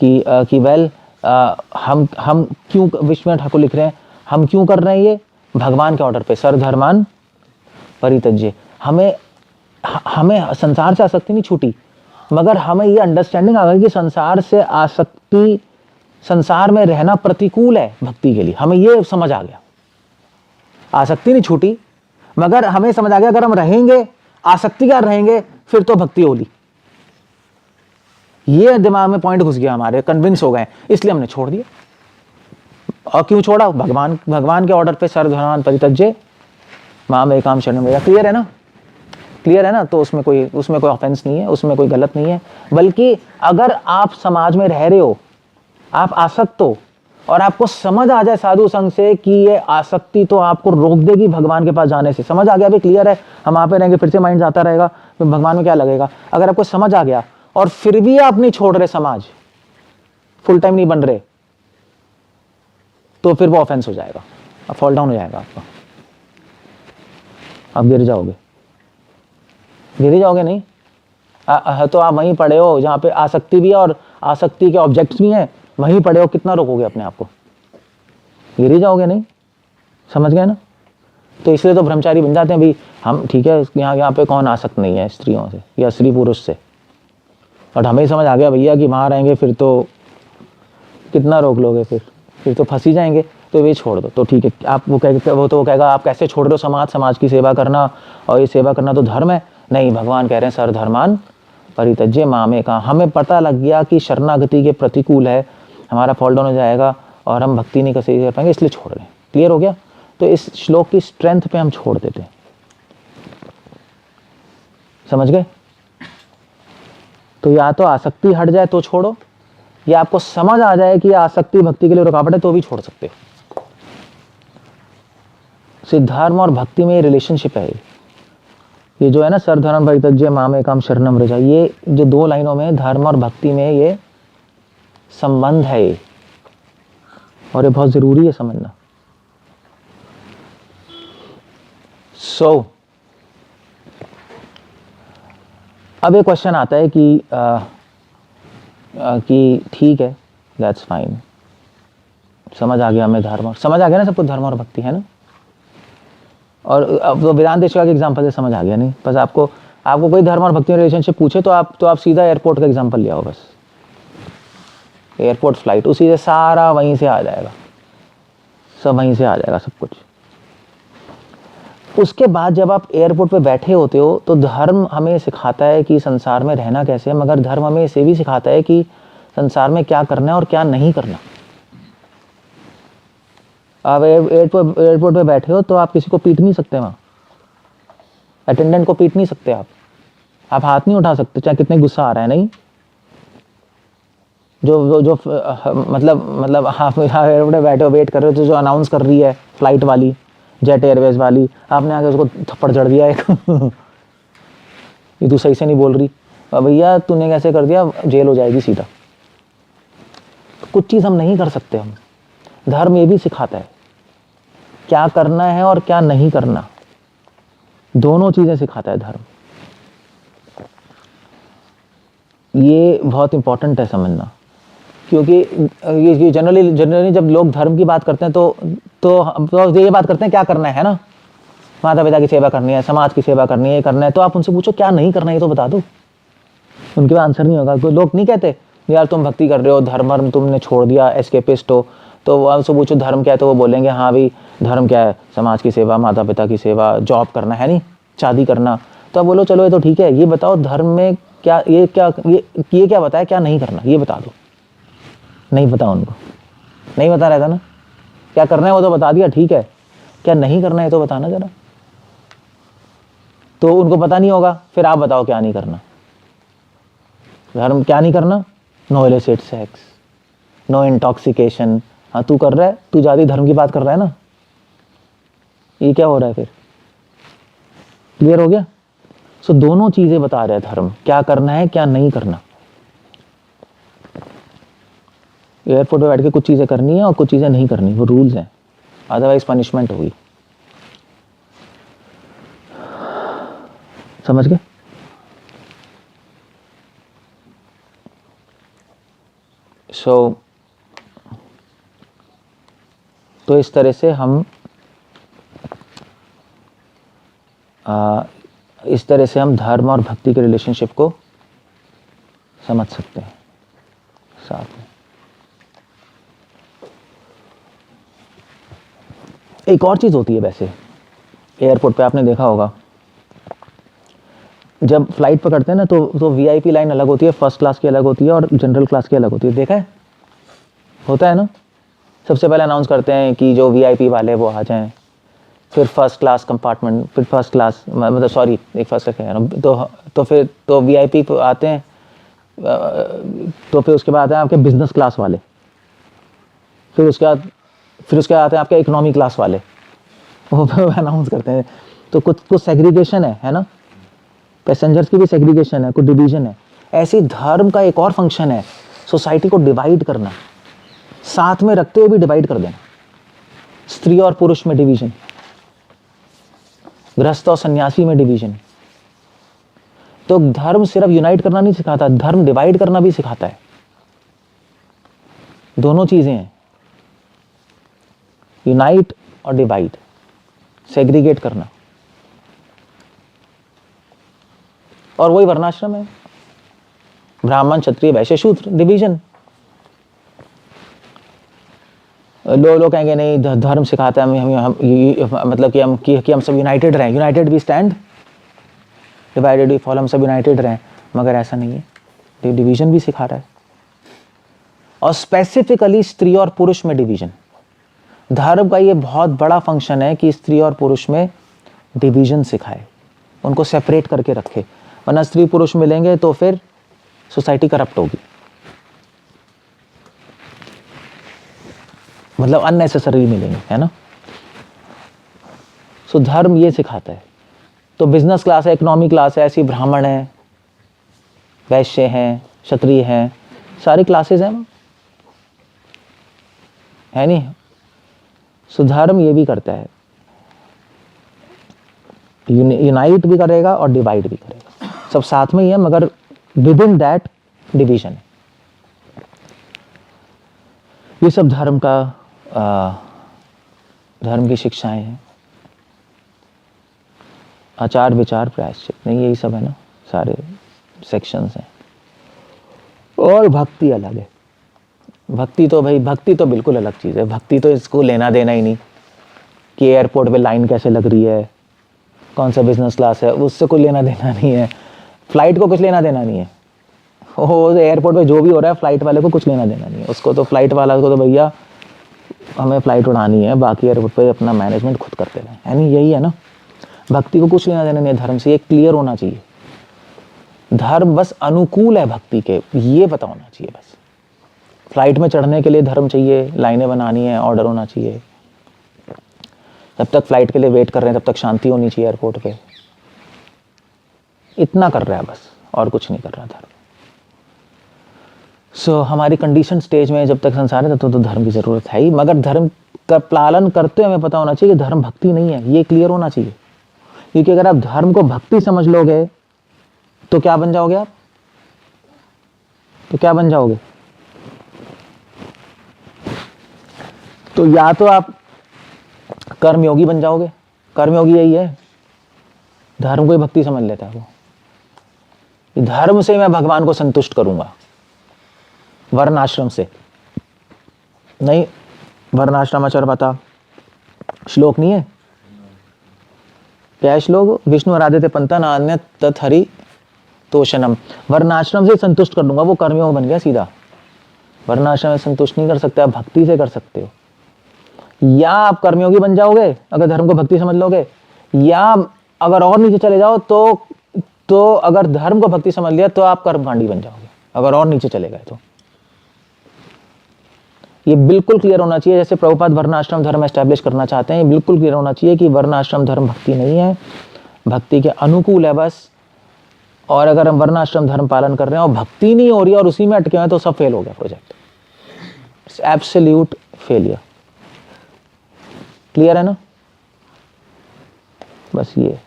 कि वेल हम क्यों, विश्वनाथ ठाकुर लिख रहे हैं हम क्यों कर रहे हैं ये, भगवान के ऑर्डर पे, सर्वधर्मान परित्यज्य। हमें संसार से आसक्ति नहीं छूटी, मगर हमें ये अंडरस्टैंडिंग आ गई कि संसार से आसक्ति, संसार में रहना प्रतिकूल है भक्ति के लिए। हमें ये समझ आ गया, आसक्ति नहीं छूटी, मगर हमें समझ आ गया अगर हम रहेंगे आसक्ति का रहेंगे फिर तो भक्ति होगी। ये दिमाग में पॉइंट घुस गया हमारे, कन्विंस हो गए, इसलिए हमने छोड़ दिया। और क्यों छोड़ा? भगवान के ऑर्डर पे, सर्वधर्मान परित्यज्य माम एकाम शरणम व्रज। क्लियर है ना? क्लियर है ना? तो उसमें कोई ऑफेंस नहीं है, उसमें कोई गलत नहीं है। बल्कि अगर आप समाज में रह रहे हो, आप आसक्त हो, और आपको समझ आ जाए साधु संघ से कि ये आसक्ति तो आपको रोक देगी भगवान के पास जाने से, समझ आ गया भाई, क्लियर है, हम वहाँ पे रहेंगे फिर से माइंड जाता रहेगा, तो भगवान में क्या लगेगा। अगर आपको समझ आ गया और फिर भी आप नहीं छोड़ रहे समाज, फुल टाइम नहीं बन रहे, तो फिर वो ऑफेंस हो जाएगा, अब फॉल डाउन हो जाएगा आपका, आप गिर जाओगे नहीं। तो आप वहीं पड़े हो जहाँ पे आसक्ति भी है और आसक्ति के ऑब्जेक्ट्स भी हैं, वहीं पड़े हो, कितना रोकोगे अपने आप को? गिर ही जाओगे नहीं। समझ गए ना? तो इसलिए तो ब्रह्मचारी बन जाते हैं भाई हम, ठीक है, यहाँ पे कौन आसक्त नहीं है स्त्रियों से या स्त्री पुरुष से, और हमें समझ आ गया भैया कि वहाँ रहेंगे फिर तो कितना रोक लोगे, फिर फिर तो फंस ही जाएंगे, तो वे छोड़ दो। तो ठीक है, आप वो कहेगा आप कैसे छोड़ रहे हो समाज की सेवा करना, और ये सेवा करना तो धर्म है। नहीं, भगवान कह रहे हैं सर्वधर्मान् परित्यज्य मामेकम्। हमें पता लग गया कि शरणागति के प्रतिकूल है, हमारा फॉल डाउन हो जाएगा और हम भक्ति नहीं कर पाएंगे, इसलिए छोड़ रहे हैं। क्लियर हो गया? तो इस श्लोक की स्ट्रेंथ पे हम छोड़ देते हैं। समझ गए? तो या तो आसक्ति हट जाए तो छोड़ो, या आपको समझ आ जाए कि आसक्ति भक्ति के लिए रुकावट है तो भी छोड़ सकते हो। सिद्धार्म और भक्ति में रिलेशनशिप है। ये जो है ना, सर्वधर्म परित्यज्य मामेकम् शरणं व्रज, ये जो 2 लाइनों में धर्म और भक्ति में ये संबंध है ये, और ये बहुत जरूरी है समझना। अब एक क्वेश्चन आता है कि ठीक है, दैट्स फाइन, समझ आ गया हमें धर्म, और समझ आ गया ना सबको धर्म और भक्ति, है ना? और अब तो वेदांत देशिका के एग्जांपल से समझ आ गया। नहीं, बस आपको कोई धर्म और भक्ति में रिलेशनशिप पूछे तो आप सीधा एयरपोर्ट का एग्जांपल ले आओ, बस एयरपोर्ट फ्लाइट, उसी से सारा वहीं से आ जाएगा, सब वहीं से आ जाएगा सब कुछ। उसके बाद जब आप एयरपोर्ट पे बैठे होते हो तो धर्म हमें सिखाता है कि संसार में रहना कैसे है, मगर धर्म हमें इसे भी सिखाता है कि संसार में क्या करना है और क्या नहीं करना। आप एयरपोर्ट पे बैठे हो तो आप किसी को पीट नहीं सकते, वहाँ अटेंडेंट को पीट नहीं सकते, आप हाथ नहीं उठा सकते चाहे कितने गुस्सा आ रहा है। नहीं, जो मतलब आप एयरपोर्ट पे बैठे हो, वेट कर रहे हो, तो जो अनाउंस कर रही है फ्लाइट वाली, जेट एयरवेज वाली, आपने आके उसको थप्पड़ जड़ दिया एक ये तू सही से नहीं बोल रही, भैया तूने कैसे कर दिया, जेल हो जाएगी सीधा। तो कुछ चीज़ हम नहीं कर सकते। हम धर्म ये भी सिखाता है क्या करना है और क्या नहीं करना, दोनों चीजें सिखाता है धर्म। ये बहुत इंपॉर्टेंट है समझना, क्योंकि ये जनरली जब लोग धर्म की बात करते हैं तो ये बात करते हैं क्या करना है ना, माता पिता की सेवा करनी है, समाज की सेवा करनी है, ये करना है। तो आप उनसे पूछो क्या नहीं करना है, ये तो बता दो, उनके पास आंसर नहीं होगा। कोई लोग नहीं कहते यार तुम भक्ति कर रहे हो, धर्म तुमने छोड़ दिया, एस्केपिस्ट हो, तो आपसे पूछो धर्म क्या है, तो वो बोलेंगे हाँ भाई धर्म क्या है, समाज की सेवा, माता पिता की सेवा, जॉब करना है, नहीं शादी करना। तो आप बोलो चलो ये तो ठीक है, ये बताओ धर्म में क्या ये क्या बताया क्या नहीं करना, ये बता दो। नहीं पता उनको, नहीं बता रहता ना, क्या करना है वो तो बता दिया, ठीक है, क्या नहीं करना है तो बताना जरा। तो उनको पता नहीं होगा, फिर आप बताओ क्या नहीं करना। धर्म क्या नहीं करना, no illicit sex, no intoxication. हाँ तू कर रहा है, तू ज्यादा धर्म की बात कर रहा है ना, ये क्या हो रहा है फिर? क्लियर हो गया? सो दोनों चीजें बता रहे हैं धर्म, क्या करना है क्या नहीं करना। एयरपोर्ट पे बैठ के कुछ चीजें करनी है और कुछ चीजें नहीं करनी, वो रूल्स हैं, अदरवाइज पनिशमेंट होगी। समझ गए? तो इस तरह से हम धर्म और भक्ति के रिलेशनशिप को समझ सकते हैं साथ में। एक और चीज होती है वैसे एयरपोर्ट पे, आपने देखा होगा जब फ्लाइट पकड़ते हैं ना तो वीआईपी लाइन अलग होती है, फर्स्ट क्लास की अलग होती है और जनरल क्लास की अलग होती है। देखा है? होता है ना, सबसे पहले अनाउंस करते हैं कि जो वीआईपी वाले वो आ जाएं, फिर फर्स्ट क्लास कंपार्टमेंट, फिर फर्स्ट क्लास मतलब सॉरी एक फर्स्ट कह रहा हूँ, तो फिर तो वीआईपी आते हैं, तो फिर उसके बाद आते हैं आपके बिजनेस क्लास वाले, फिर उसके बाद आते हैं आपके इकोनॉमी क्लास वाले, वो अनाउंस करते हैं। तो कुछ सेग्रीगेशन है ना, पैसेंजर्स की भी सेग्रीगेशन है, कुछ डिवीजन है। ऐसे धर्म का एक और फंक्शन है सोसाइटी को डिवाइड करना, साथ में रखते हुए भी डिवाइड कर देना। स्त्री और पुरुष में डिवीजन, गृहस्थ और सन्यासी में डिवीजन। तो धर्म सिर्फ यूनाइट करना नहीं सिखाता, धर्म डिवाइड करना भी सिखाता है। दोनों चीजें हैं, यूनाइट और डिवाइड, सेग्रीगेट करना। और वही वर्णाश्रम है, ब्राह्मण क्षत्रिय वैश्य शूद्र, डिवीजन। लोग कहेंगे नहीं धर्म सिखाता है मतलब कि हम सब यूनाइटेड रहें, united we stand, divided we fall, हम सब यूनाइटेड रहें, मगर ऐसा नहीं है, डिवीजन भी सिखा रहा है, और स्पेसिफिकली स्त्री और पुरुष में डिवीजन। धर्म का ये बहुत बड़ा फंक्शन है कि स्त्री और पुरुष में डिवीजन सिखाए, उनको सेपरेट करके रखे, वरना स्त्री पुरुष मिलेंगे तो फिर सोसाइटी करप्ट होगी, मतलब अननेसेसरी मिलेंगे, है ना। सो धर्म ये सिखाता है। तो बिजनेस क्लास है, इकोनॉमी क्लास है, ऐसी ब्राह्मण है, वैश्य हैं, क्षत्रिय हैं, सारी क्लासेस हैं, है नहीं। सो धर्म ये भी करता है, यूनाइट भी करेगा और डिवाइड भी करेगा, सब साथ में ही है, मगर विद इन दैट डिवीजन है। ये सब धर्म का धर्म की शिक्षाएं हैं। आचार विचार प्रायश्चित, नहीं यही सब है ना, सारे सेक्शंस हैं। और भक्ति अलग है। भक्ति तो भाई, भक्ति तो बिल्कुल अलग चीज़ है। भक्ति तो इसको लेना देना ही नहीं कि एयरपोर्ट पे लाइन कैसे लग रही है, कौन सा बिजनेस क्लास है, उससे कोई लेना देना नहीं है। फ्लाइट को कुछ लेना देना नहीं है, वो एयरपोर्ट पे जो भी हो रहा है फ्लाइट वाले को कुछ लेना देना नहीं है। उसको तो फ्लाइट वाला को तो भैया हमें फ्लाइट उड़ानी है, बाकी एयरपोर्ट पे अपना मैनेजमेंट खुद करते रहें, है नहीं, यही है ना। भक्ति को कुछ लेना देना नहीं है धर्म से, ये क्लियर होना चाहिए। धर्म बस अनुकूल है भक्ति के, ये पता होना चाहिए बस। फ्लाइट में चढ़ने के लिए धर्म चाहिए, लाइनें बनानी है, ऑर्डर होना चाहिए, जब तक फ्लाइट के लिए वेट कर रहे हैं तब तक शांति होनी चाहिए एयरपोर्ट पे, इतना कर रहा है बस, और कुछ नहीं कर रहा धर्म। सो हमारी कंडीशन स्टेज में जब तक संसार है तब तो धर्म की जरूरत है ही, मगर धर्म का पालन करते हुए हमें पता होना चाहिए कि धर्म भक्ति नहीं है, ये क्लियर होना चाहिए। क्योंकि अगर आप धर्म को भक्ति समझ लोगे तो क्या बन जाओगे आप, तो क्या बन जाओगे, तो या तो आप कर्मयोगी बन जाओगे। कर्मयोगी यही है, धर्म को ही भक्ति समझ लेता है वो, धर्म से मैं भगवान को संतुष्ट करूंगा, वर्णाश्रम से नहीं। वर्णाश्रमाचार पता श्लोक नहीं है, क्या है श्लोक, विष्णु आराध्य पंथा नान्य तत्हरि तोषणम। वर्णाश्रम से संतुष्ट कर दूंगा, वो कर्मयोग बन गया सीधा। वर्णाश्रम से संतुष्ट नहीं कर सकते, आप भक्ति से कर सकते हो। या आप कर्मयोगी बन जाओगे अगर धर्म को भक्ति समझ लोगे, या अगर और नीचे चले जाओ तो अगर धर्म को भक्ति समझ लिया तो आप कर्मकांडी बन जाओगे, अगर और नीचे चले गए तो। ये बिल्कुल क्लियर होना चाहिए। जैसे प्रभुपाद वर्णाश्रम धर्म एस्टैब्लिश करना चाहते हैं, ये बिल्कुल क्लियर होना चाहिए कि वर्णाश्रम धर्म भक्ति नहीं है, भक्ति के अनुकूल है बस। और अगर हम वर्णाश्रम धर्म पालन कर रहे हैं और भक्ति नहीं हो रही है और उसी में अटके हुए हैं तो सब फेल हो गया प्रोजेक्ट, एब्सोल्यूट फेलियर। क्लियर है ना, बस ये।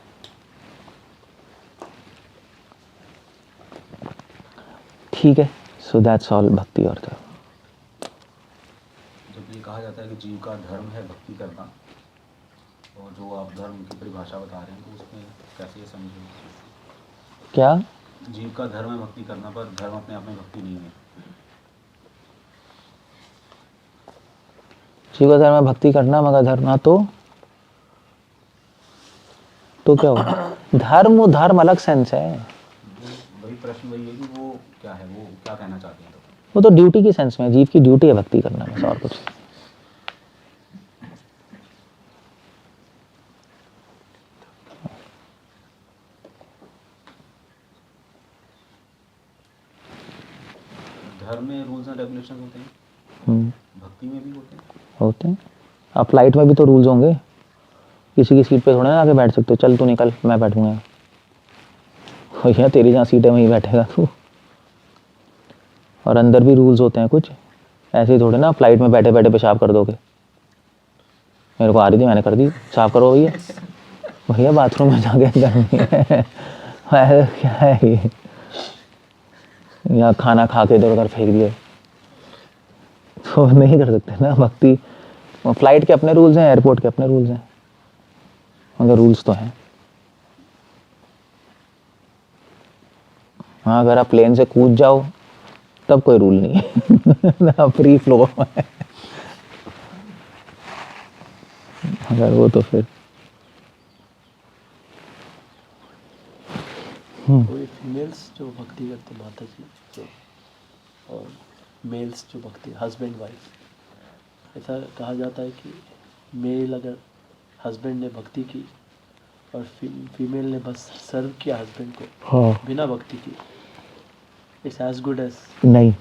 ठीक है, सो दैट्स ऑल भक्ति और धर्म। जब ये कहा जाता है कि जीव का धर्म है भक्ति करना, और जो आप धर्म की परिभाषा बता रहे हैं तो उसमें कैसे ये समझें? क्या जीव का धर्म है भक्ति करना, पर धर्म अपने आप में भक्ति नहीं है। जीव का धर्म है भक्ति करना, मगर धर्म ना तो क्या होगा? धर्म अलग सेंस है। वही प्रश्न वही है कि वो क्या है, वो क्या कहना चाहते हैं? वो तो ड्यूटी की सेंस में, जीव की ड्यूटी है भक्ति करना, बस और कुछ। धर्म में रूल्स एंड रेगुलेशन होते हैं, भक्ति में भी होते हैं। अब फ्लाइट में भी तो रूल्स होंगे, किसी की सीट पे थोड़ा ना आके बैठ सकते हो, चल तू निकल मैं बैठूंगा, भैया तेरी जहाँ सीट है वहीं बैठेगा तू। और अंदर भी रूल्स होते हैं कुछ, ऐसे ही थोड़े ना फ्लाइट में बैठे बैठे पेशाब कर दोगे। मेरे को आ रही थी, मैंने कर दी, साफ करो भैया, भैया बाथरूम में जाके करनी है। क्या है ये, या खाना खा के इधर उधर फेंक दिए, तो नहीं कर सकते ना भक्ति। फ्लाइट के अपने रूल्स हैं, एयरपोर्ट के अपने रूल्स हैं, मगर रूल्स तो हैं। हाँ, अगर आप प्लेन से कूद जाओ तब कोई रूल नहीं है, फ्री फ्लो है। खैर वो तो फिर कोई फीमेल्स जो भक्ति करते माता जी तो, और मेल्स जो भक्ति हस्बैंड वाइफ, ऐसा कहा जाता है कि मेल अगर हस्बैंड ने भक्ति की और फीमेल ने बस सर्व किया हस्बैंड को हाँ बिना भक्ति की, इट्स एज गुड एज, नहीं,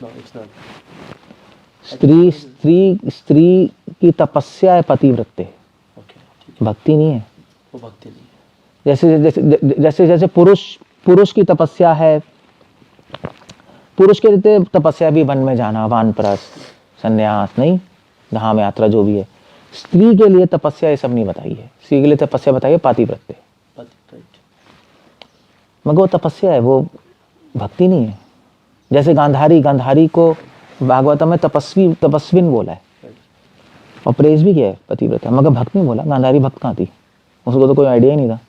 नो इट्स नॉट। स्त्री स्त्री स्त्री की तपस्या है पतिव्रते, ओके ठीक है, भक्ति नहीं है। वो भक्ति नहीं है। जैसे जैसे जैसे जैसे पुरुष की तपस्या है, पुरुष के लिए तपस्या भी वन में जाना, वानप्रस्थ, संन्यास, नहीं, धाम यात्रा जो भी है। स्त्री के लिए तपस्या ये सब नहीं बताई है। स्त्री के लिए तपस्या बताई है पातिव्रत्य, राइट, मगर वो तपस्या है, वो भक्ति नहीं है। जैसे गांधारी को भागवतम में तपस्विन बोला है और प्रेज भी किया है पतिव्रता, मगर भक्त नहीं बोला। गांधारी भक्त कहाँ थी, उसको तो कोई आइडिया ही नहीं था।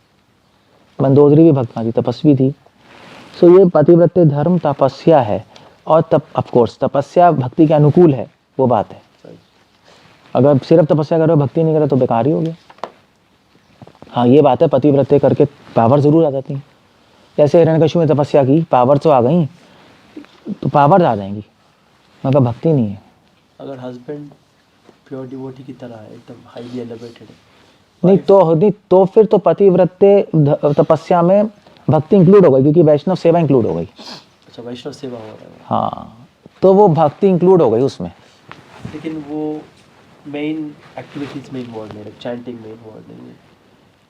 मंदोदरी भी भक्त कहाँ थी, तपस्वी थी। सो ये पतिव्रत्य धर्म तपस्या है, और ऑफ कोर्स तपस्या भक्ति के अनुकूल है, वो बात है। अगर सिर्फ तपस्या करो भक्ति नहीं करे तो बेकार ही हो गया। हाँ ये बात है, पतिव्रत्य करके पावर जरूर आ जाती है। जैसे हिरण्यकशिपु में तपस्या की, पावर तो आ गई, तो पावर आ जाएंगी, मगर भक्ति नहीं है। अगर हस्बैंड प्योर डिवोटी की तरह है, एकदम हाईली एलिवेटेड है, नहीं तो फिर तो पतिव्रत्य तपस्या में भक्ति इंक्लूड हो गई, क्योंकि वैष्णव सेवा इंक्लूड हो गई। अच्छा वैष्णव सेवा हो रहा है, हाँ तो वो भक्ति इंक्लूड हो गई उसमें। लेकिन वो मेन एक्टिविटीज में इन्वॉल्व नहीं है, चैंटिंग में इन्वॉल्व नहीं है,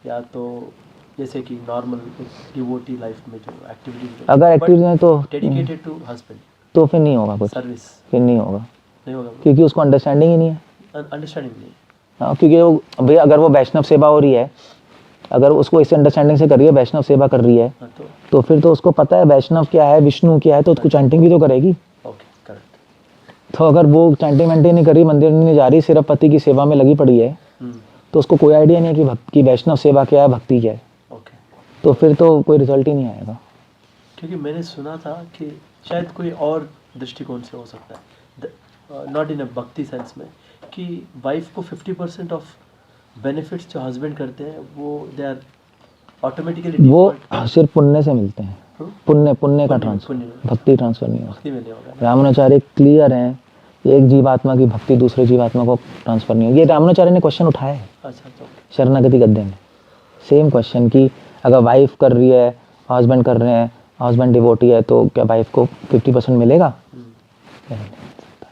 या तो जैसे कि नॉर्मल डिवोटी लाइफ में जो एक्टिविटीज, अगर एक्टिविटी है तो डेडिकेटेड टू हस्बैंड, तो फिर नहीं होगा कुछ, सर्विस फिर नहीं होगा, नहीं होगा, क्योंकि उसको अंडरस्टैंडिंग ही नहीं है। अंडरस्टैंडिंग नहीं। हाँ, क्योंकि वो भाई अगर वो वैष्णव सेवा हो रही है, अगर उसको इस अंडरस्टैंडिंग से कर रही है, वैष्णव सेवा कर रही है, हाँ तो फिर तो उसको पता है वैष्णव क्या है, विष्णु क्या है, तो उसको चैंटिंग भी तो करेगी। Okay correct. तो अगर वो चैंटिंग वेंटिंग नहीं कर रही, मंदिर नहीं जा रही, सिर्फ पति की सेवा में लगी पड़ी है, तो उसको कोई आइडिया नहीं है कि भक्ति, वैष्णव सेवा क्या है, भक्ति क्या है, ओके, तो फिर तो कोई रिजल्ट ही नहीं आएगा। क्योंकि मैंने सुना था कि शायद कोई और दृष्टिकोण से हो सकता है, नॉट इन अ भक्ति सेंस में, कि वाइफ को 50% ऑफ बेनिफिट्स जो हस्बैंड करते हैं वो दे आर ऑटोमेटिकली, वो सिर्फ पुण्य से मिलते हैं, पुण्य का ट्रांसफर, भक्ति ट्रांसफर नहीं होगा। भक्ति में नहीं होगा। रामानुचार्य क्लियर हैं, एक जीवात्मा की भक्ति दूसरे जीवात्मा को ट्रांसफर नहीं होगी। ये रामानुचार्य ने क्वेश्चन उठाया है अच्छा तो शरणागति गद्य में, सेम क्वेश्चन कि अगर वाइफ कर रही है, हस्बैंड कर रहे हैं, हस्बैंड डिवोटी है, तो क्या वाइफ को 50% मिलेगा?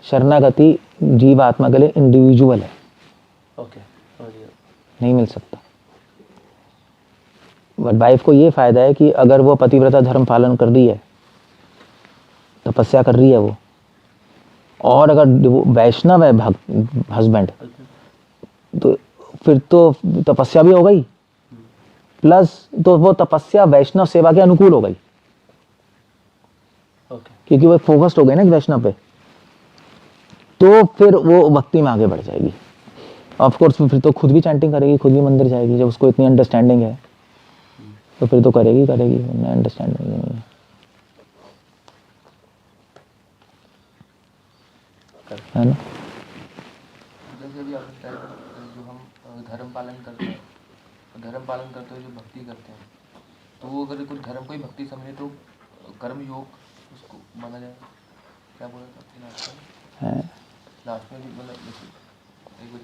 शरणागति जीवात्मा के लिए इंडिविजुअल है, ओके, नहीं मिल सकता। बट वाइफ को ये फायदा है कि अगर वो पतिव्रता धर्म पालन कर रही है, तपस्या कर रही है वो, और अगर वैष्णव है हस्बैंड, तो फिर तो तपस्या भी हो गई, प्लस तो वो तपस्या वैष्णव सेवा के अनुकूल हो गई, ओके, क्योंकि वो फोकस्ड हो गई ना वैष्णव पे, तो फिर वो भक्ति में आगे बढ़ जाएगी। ऑफ कोर्स फिर तो खुद भी चैंटिंग करेगी, खुद भी मंदिर जाएगी, जब उसको इतनी अंडरस्टैंडिंग है तो फिर तो करेगी, वरना अंडरस्टैंडिंग नहीं है। है ना? जैसे अभी आपने बताया जो हम धर्म पालन करते हैं, जो भक्ति करते हैं, तो वो अगर कोई धर्म कोई भक्ति समझे तो कर्म योग उसको माना जाए। क्या बोला था है। लास्ट में भी, मतलब एक बार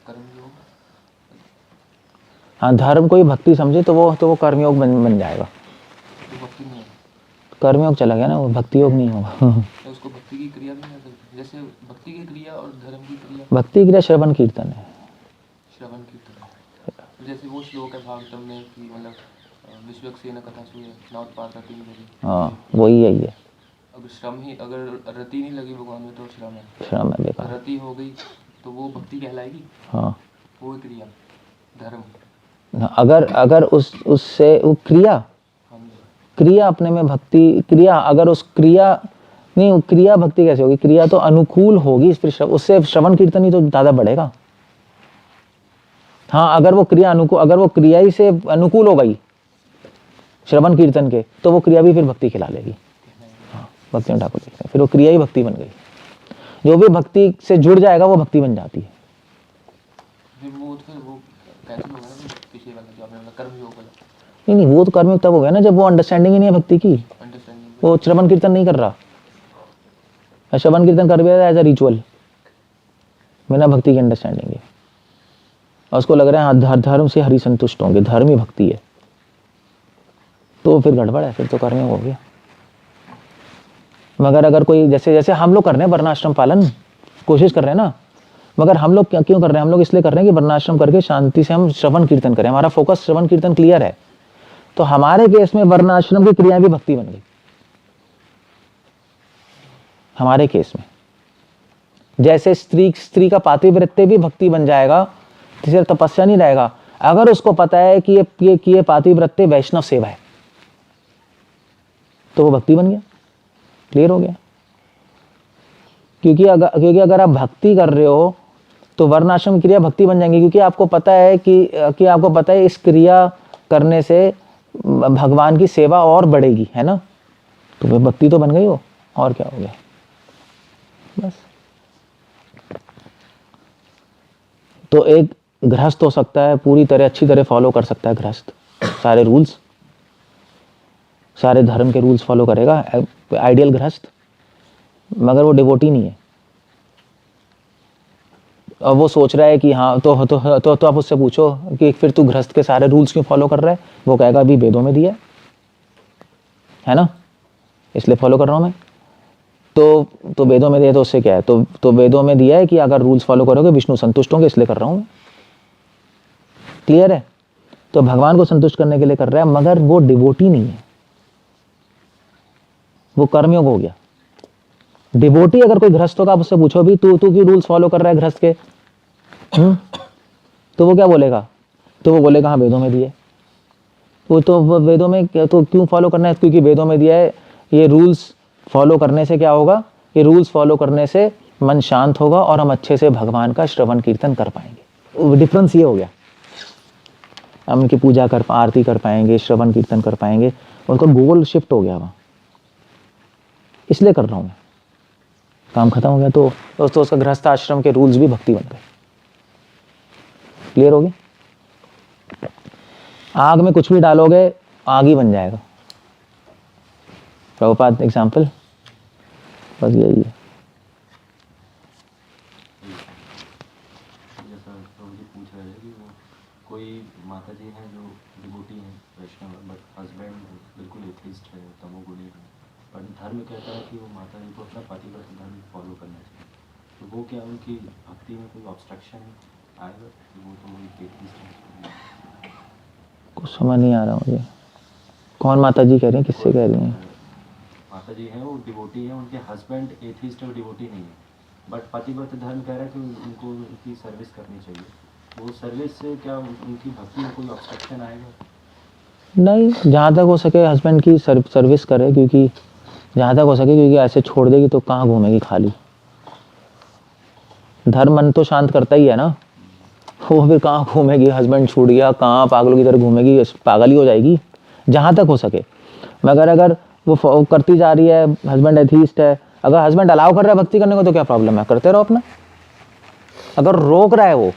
कर्म योग, हाँ धर्म कोई भक्ति समझे तो वो कर्मयोग बन जाएगा। तो भक्ति नहीं है, कर्मयोग चला गया ना, वो भक्ति योग नहीं होगा। तो उसको भक्ति की क्रिया भी नहीं कर सकते। जैसे भक्ति की क्रिया और धर्म की क्रिया, भक्ति क्रिया श्रवण कीर्तन है। श्रवण कीर्तन है। तो जैसे वो श्लोक है भागवतम में कि मतलब विश्वक्सेन कथा सूय नवोत्पाद रति नहीं लगी, हाँ वही यही है। अगर श्रम ही, अगर रति नहीं लगी भगवान में तो श्रम है, श्रम है बेकार। रति हो गई तो वो भक्ति कहलाएगी। हाँ वो क्रिया धर्म। अगर उससे वो क्रिया, हाँ जी, क्रिया अपने में भक्ति, क्रिया अगर उस क्रिया नहीं, क्रिया भक्ति कैसे होगी? क्रिया तो अनुकूल होगी, फिर उससे श्रवण कीर्तन ही तो ज्यादा बढ़ेगा। हाँ अगर वो क्रिया अगर वो क्रिया ही से अनुकूल हो गई श्रवण कीर्तन के, तो वो क्रिया भी फिर भक्ति खिला लेगी। हाँ भक्ति में ठाकुर लिखते हैं, फिर वो क्रिया ही भक्ति बन गई। जो भी भक्ति से जुड़ जाएगा वो भक्ति बन जाती है। फिर वो कैंसिल हो गया ना पीछे वाला जो आपने बोला कर्मयोग वाला नहीं, वो तो कर्मयोग तब हो गया ना जब वो अंडरस्टैंडिंग ही नहीं है भक्ति की, अंडरस्टैंडिंग। वो श्रवण कीर्तन नहीं कर रहा। श्रवण कीर्तन कर भी रहा है एज अ रिचुअल, बिना भक्ति की अंडरस्टैंडिंग है, और उसको लग रहा है हाँ धर्म से हरि संतुष्ट होंगे, धर्म ही भक्ति है, तो फिर गड़बड़ है, फिर तो कर्मयोग हो गया। मगर अगर कोई जैसे जैसे हम लोग कर रहे हैं वर्णाश्रम पालन, कोशिश कर रहे हैं ना, मगर हम लोग क्यों कर रहे हैं, हम लोग इसलिए कर रहे हैं कि वर्णाश्रम करके शांति से हम श्रवण कीर्तन करें, हमारा फोकस श्रवण कीर्तन क्लियर है। तो हमारे केस में वर्णाश्रम की क्रियाएं भी भक्ति बन गई, हमारे केस में। जैसे स्त्री का पातिव्रत्य भी भक्ति बन जाएगा, सिर्फ तपस्या नहीं रहेगा, अगर उसको पता है कि ये पातिव्रत्य वैष्णव सेवा है, तो वो भक्ति बन गया, क्लियर हो गया। क्योंकि अगर आप भक्ति कर रहे हो तो वर्णाश्रम क्रिया भक्ति बन जाएंगी, क्योंकि आपको पता है कि आपको पता है इस क्रिया करने से भगवान की सेवा और बढ़ेगी, है ना, तो वो भक्ति तो बन गई हो, और क्या हो गया बस। तो एक गृहस्थ हो सकता है पूरी तरह अच्छी तरह फॉलो कर सकता है, गृहस्थ सारे रूल्स, सारे धर्म के रूल्स फॉलो करेगा, आइडियल गृहस्थ, मगर वो डिवोटी नहीं है, और वो सोच रहा है कि हाँ तो आप उससे पूछो कि फिर तू गृहस्थ के सारे रूल्स क्यों फॉलो कर रहा है, वो कहेगा अभी वेदों में दिया है ना, इसलिए फॉलो कर रहा हूँ मैं। तो वेदों में दिया तो उससे क्या है, तो वेदों में दिया है कि अगर रूल्स फॉलो करोगे विष्णु संतुष्ट होंगे, इसलिए कर रहा हूँ मैं, क्लियर है। तो भगवान को संतुष्ट करने के लिए कर रहा है, मगर वो डिवोटी नहीं है, वो कर्मयोग हो गया। डिवोटी अगर कोई गृहस्थ होगा, आप उससे पूछो भी तू क्यों रूल्स फॉलो कर रहा है गृहस्थ के, तो वो क्या बोलेगा, तो वो बोलेगा हाँ वेदों में दिए, तो वेदों में तो क्यों फॉलो करना है, क्योंकि वेदों में दिया है। ये रूल्स फॉलो करने से क्या होगा, ये रूल्स फॉलो करने से मन शांत होगा और हम अच्छे से भगवान का श्रवण कीर्तन कर पाएंगे। डिफरेंस ये हो गया, हम उनकी पूजा आरती कर पाएंगे, श्रवण कीर्तन कर पाएंगे, उनका गोल शिफ्ट हो गया वहाँ, इसलिए कर रहा हूँ मैं, काम खत्म हो गया। तो दोस्तों उसका गृहस्थ आश्रम के रूल्स भी भक्ति बन गए, क्लियर हो गया। आग में कुछ भी डालोगे आग ही बन जाएगा, प्रभुपाद एग्जाम्पल, बस यही है। जैसा प्रभु जी पूछ रहे हैं कि वो कोई माता जी हैं जो डिवोटी हैं वैष्णव, बट हस्बैंड बिल्कुल एथिस्ट है, तमोगुणी है, पर धर्म कहता है कि वो माता जी को अपना पतिव्रत धर्म फॉलो करना चाहिए, तो वो क्या उनकी भक्ति में कोई ऑब्स्ट्रक्शन आएगा, वो तो एथिस्ट है। कुछ समझ नहीं आ रहा मुझे, कौन माता जी कह रही हैं, किससे कह रही हैं? माता जी हैं वो डिवोटी हैं, उनके हस्बैंड एथिस्ट और डिवोटी नहीं है, बट पतिव्रत धर्म कह रहा है कि उनको उनकी सर्विस करनी चाहिए, वो सर्विस से क्या उनकी भक्ति में कोई ऑब्स्ट्रक्शन आएगा? नहीं, जहाँ तक हो सके हस्बैंड की सर्विस करे, क्योंकि जहाँ तक हो सके, क्योंकि ऐसे छोड़ देगी तो कहाँ घूमेगी खाली। धर्म मन तो शांत करता ही है ना, वो फिर कहाँ घूमेगी, हस्बैंड छूट गया कहाँ पागलों की तरह घूमेगी, पागल ही हो जाएगी। जहाँ तक हो सके, मगर अगर वो करती जा रही है, हस्बैंड एथीस्ट है, अगर हस्बैंड अलाउ कर रहा है भक्ति करने को तो क्या प्रॉब्लम है, करते रहो अपना। अगर रोक रहा है, वो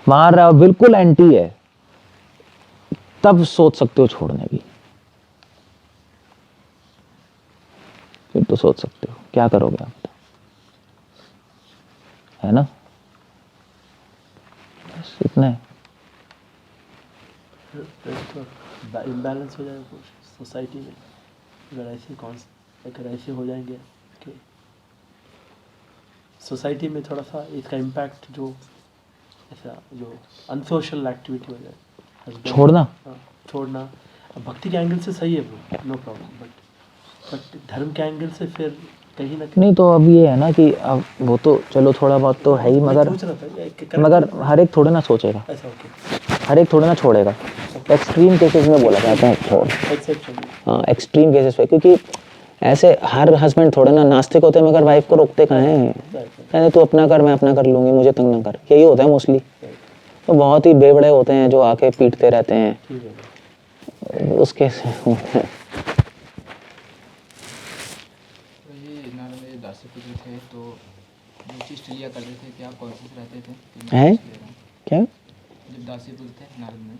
मार रहा है, बिल्कुल एंटी है, तब सोच सकते हो छोड़ने की, फिर तो सोच सकते हो क्या करोगे आप, है ना, बस इतना है। इम्बैलेंस हो जाएगा सोसाइटी में, अगर ऐसे हो जाएंगे कि सोसाइटी में थोड़ा सा इसका इम्पैक्ट जो ऐसा जो अनसोशल एक्टिविटी हो जाए, छोड़ना, छोड़ना। अब भक्ति के एंगल से सही है वो, नो प्रॉब्लम, बट धर्म के एंगल से फिर कहीं ना कहीं नहीं तो अब ये है ना कि अब वो तो चलो थोड़ा बहुत तो है ही, मगर हर एक थोड़े ना सोचेगा, ऐसा ओके, हर एक थोड़े ना छोड़ेगा, एक्सट्रीम केसेस में बोला जाता है छोड़, एक्सेप्शन। हाँ एक्सट्रीम केसेस पे, क्योंकि ऐसे हर हस्बैंड थोड़े ना नास्तिक होते हैं, मगर वाइफ को रोकते कहाँ हैं, कहते तू अपना कर मैं अपना कर लूंगी, मुझे तंग ना कर, यही होता है मोस्टली। तो बहुत ही बेवड़े होते हैं जो आके पीटते रहते हैं, उस केस में होता है। ये नाम में दासी पूजन थे, तो नीचे उच्चिष्ट लिया करते थे, क्या कॉन्शियस रहते थे कि हैं? मैं उच्चिष्ट ले रहा हूँ? क्या? जब दासीपुर थे नारद में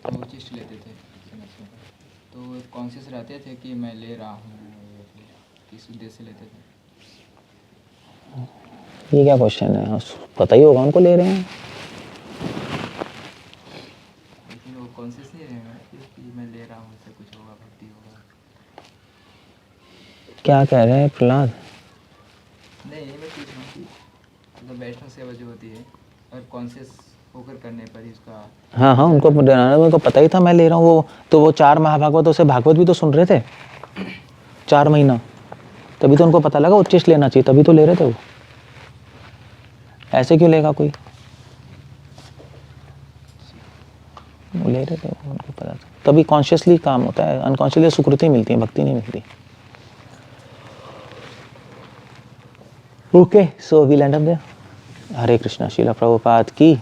तो उच्चिष्ट लेते थे समस्या का, तो कॉन्शियस रहते थे कि मैं ले रहा हूँ, या फिर किस उद्देश्य से लेते थे? ये क्या क्वेश्चन है? पता ही होगा उनको ले रहे हैं। लेकिन वो कॉन्शियस नहीं रहेगा कि मैं ले रहा हूँ, इससे कुछ होगा, भक्ति होगा। क्या कह रहे हैं प्रहलाद? नहीं, मैं पूछ रहा हूँ कि मतलब वैष्णव सेवा जो होती है और कॉन्शियस होकर करने पर ही उसका। हाँ हाँ, उनको उनको पता ही था मैं ले रहा हूँ। वो तो वो 4 महाभागवतों से भागवत भी तो सुन रहे थे 4 महीना, तभी तो उनको पता लगा उच्चिष्ट लेना चाहिए, तभी तो ले रहे थे वो। ऐसे क्यों लेगा कोई? वो ले रहे थे, उनको पता था। तभी कॉन्शियसली काम होता है, अनकॉन्शियसली सुकृति मिलती है, भक्ति नहीं मिलती। Okay, so we'll end up there. Hare Krishna. Srila Prabhupada की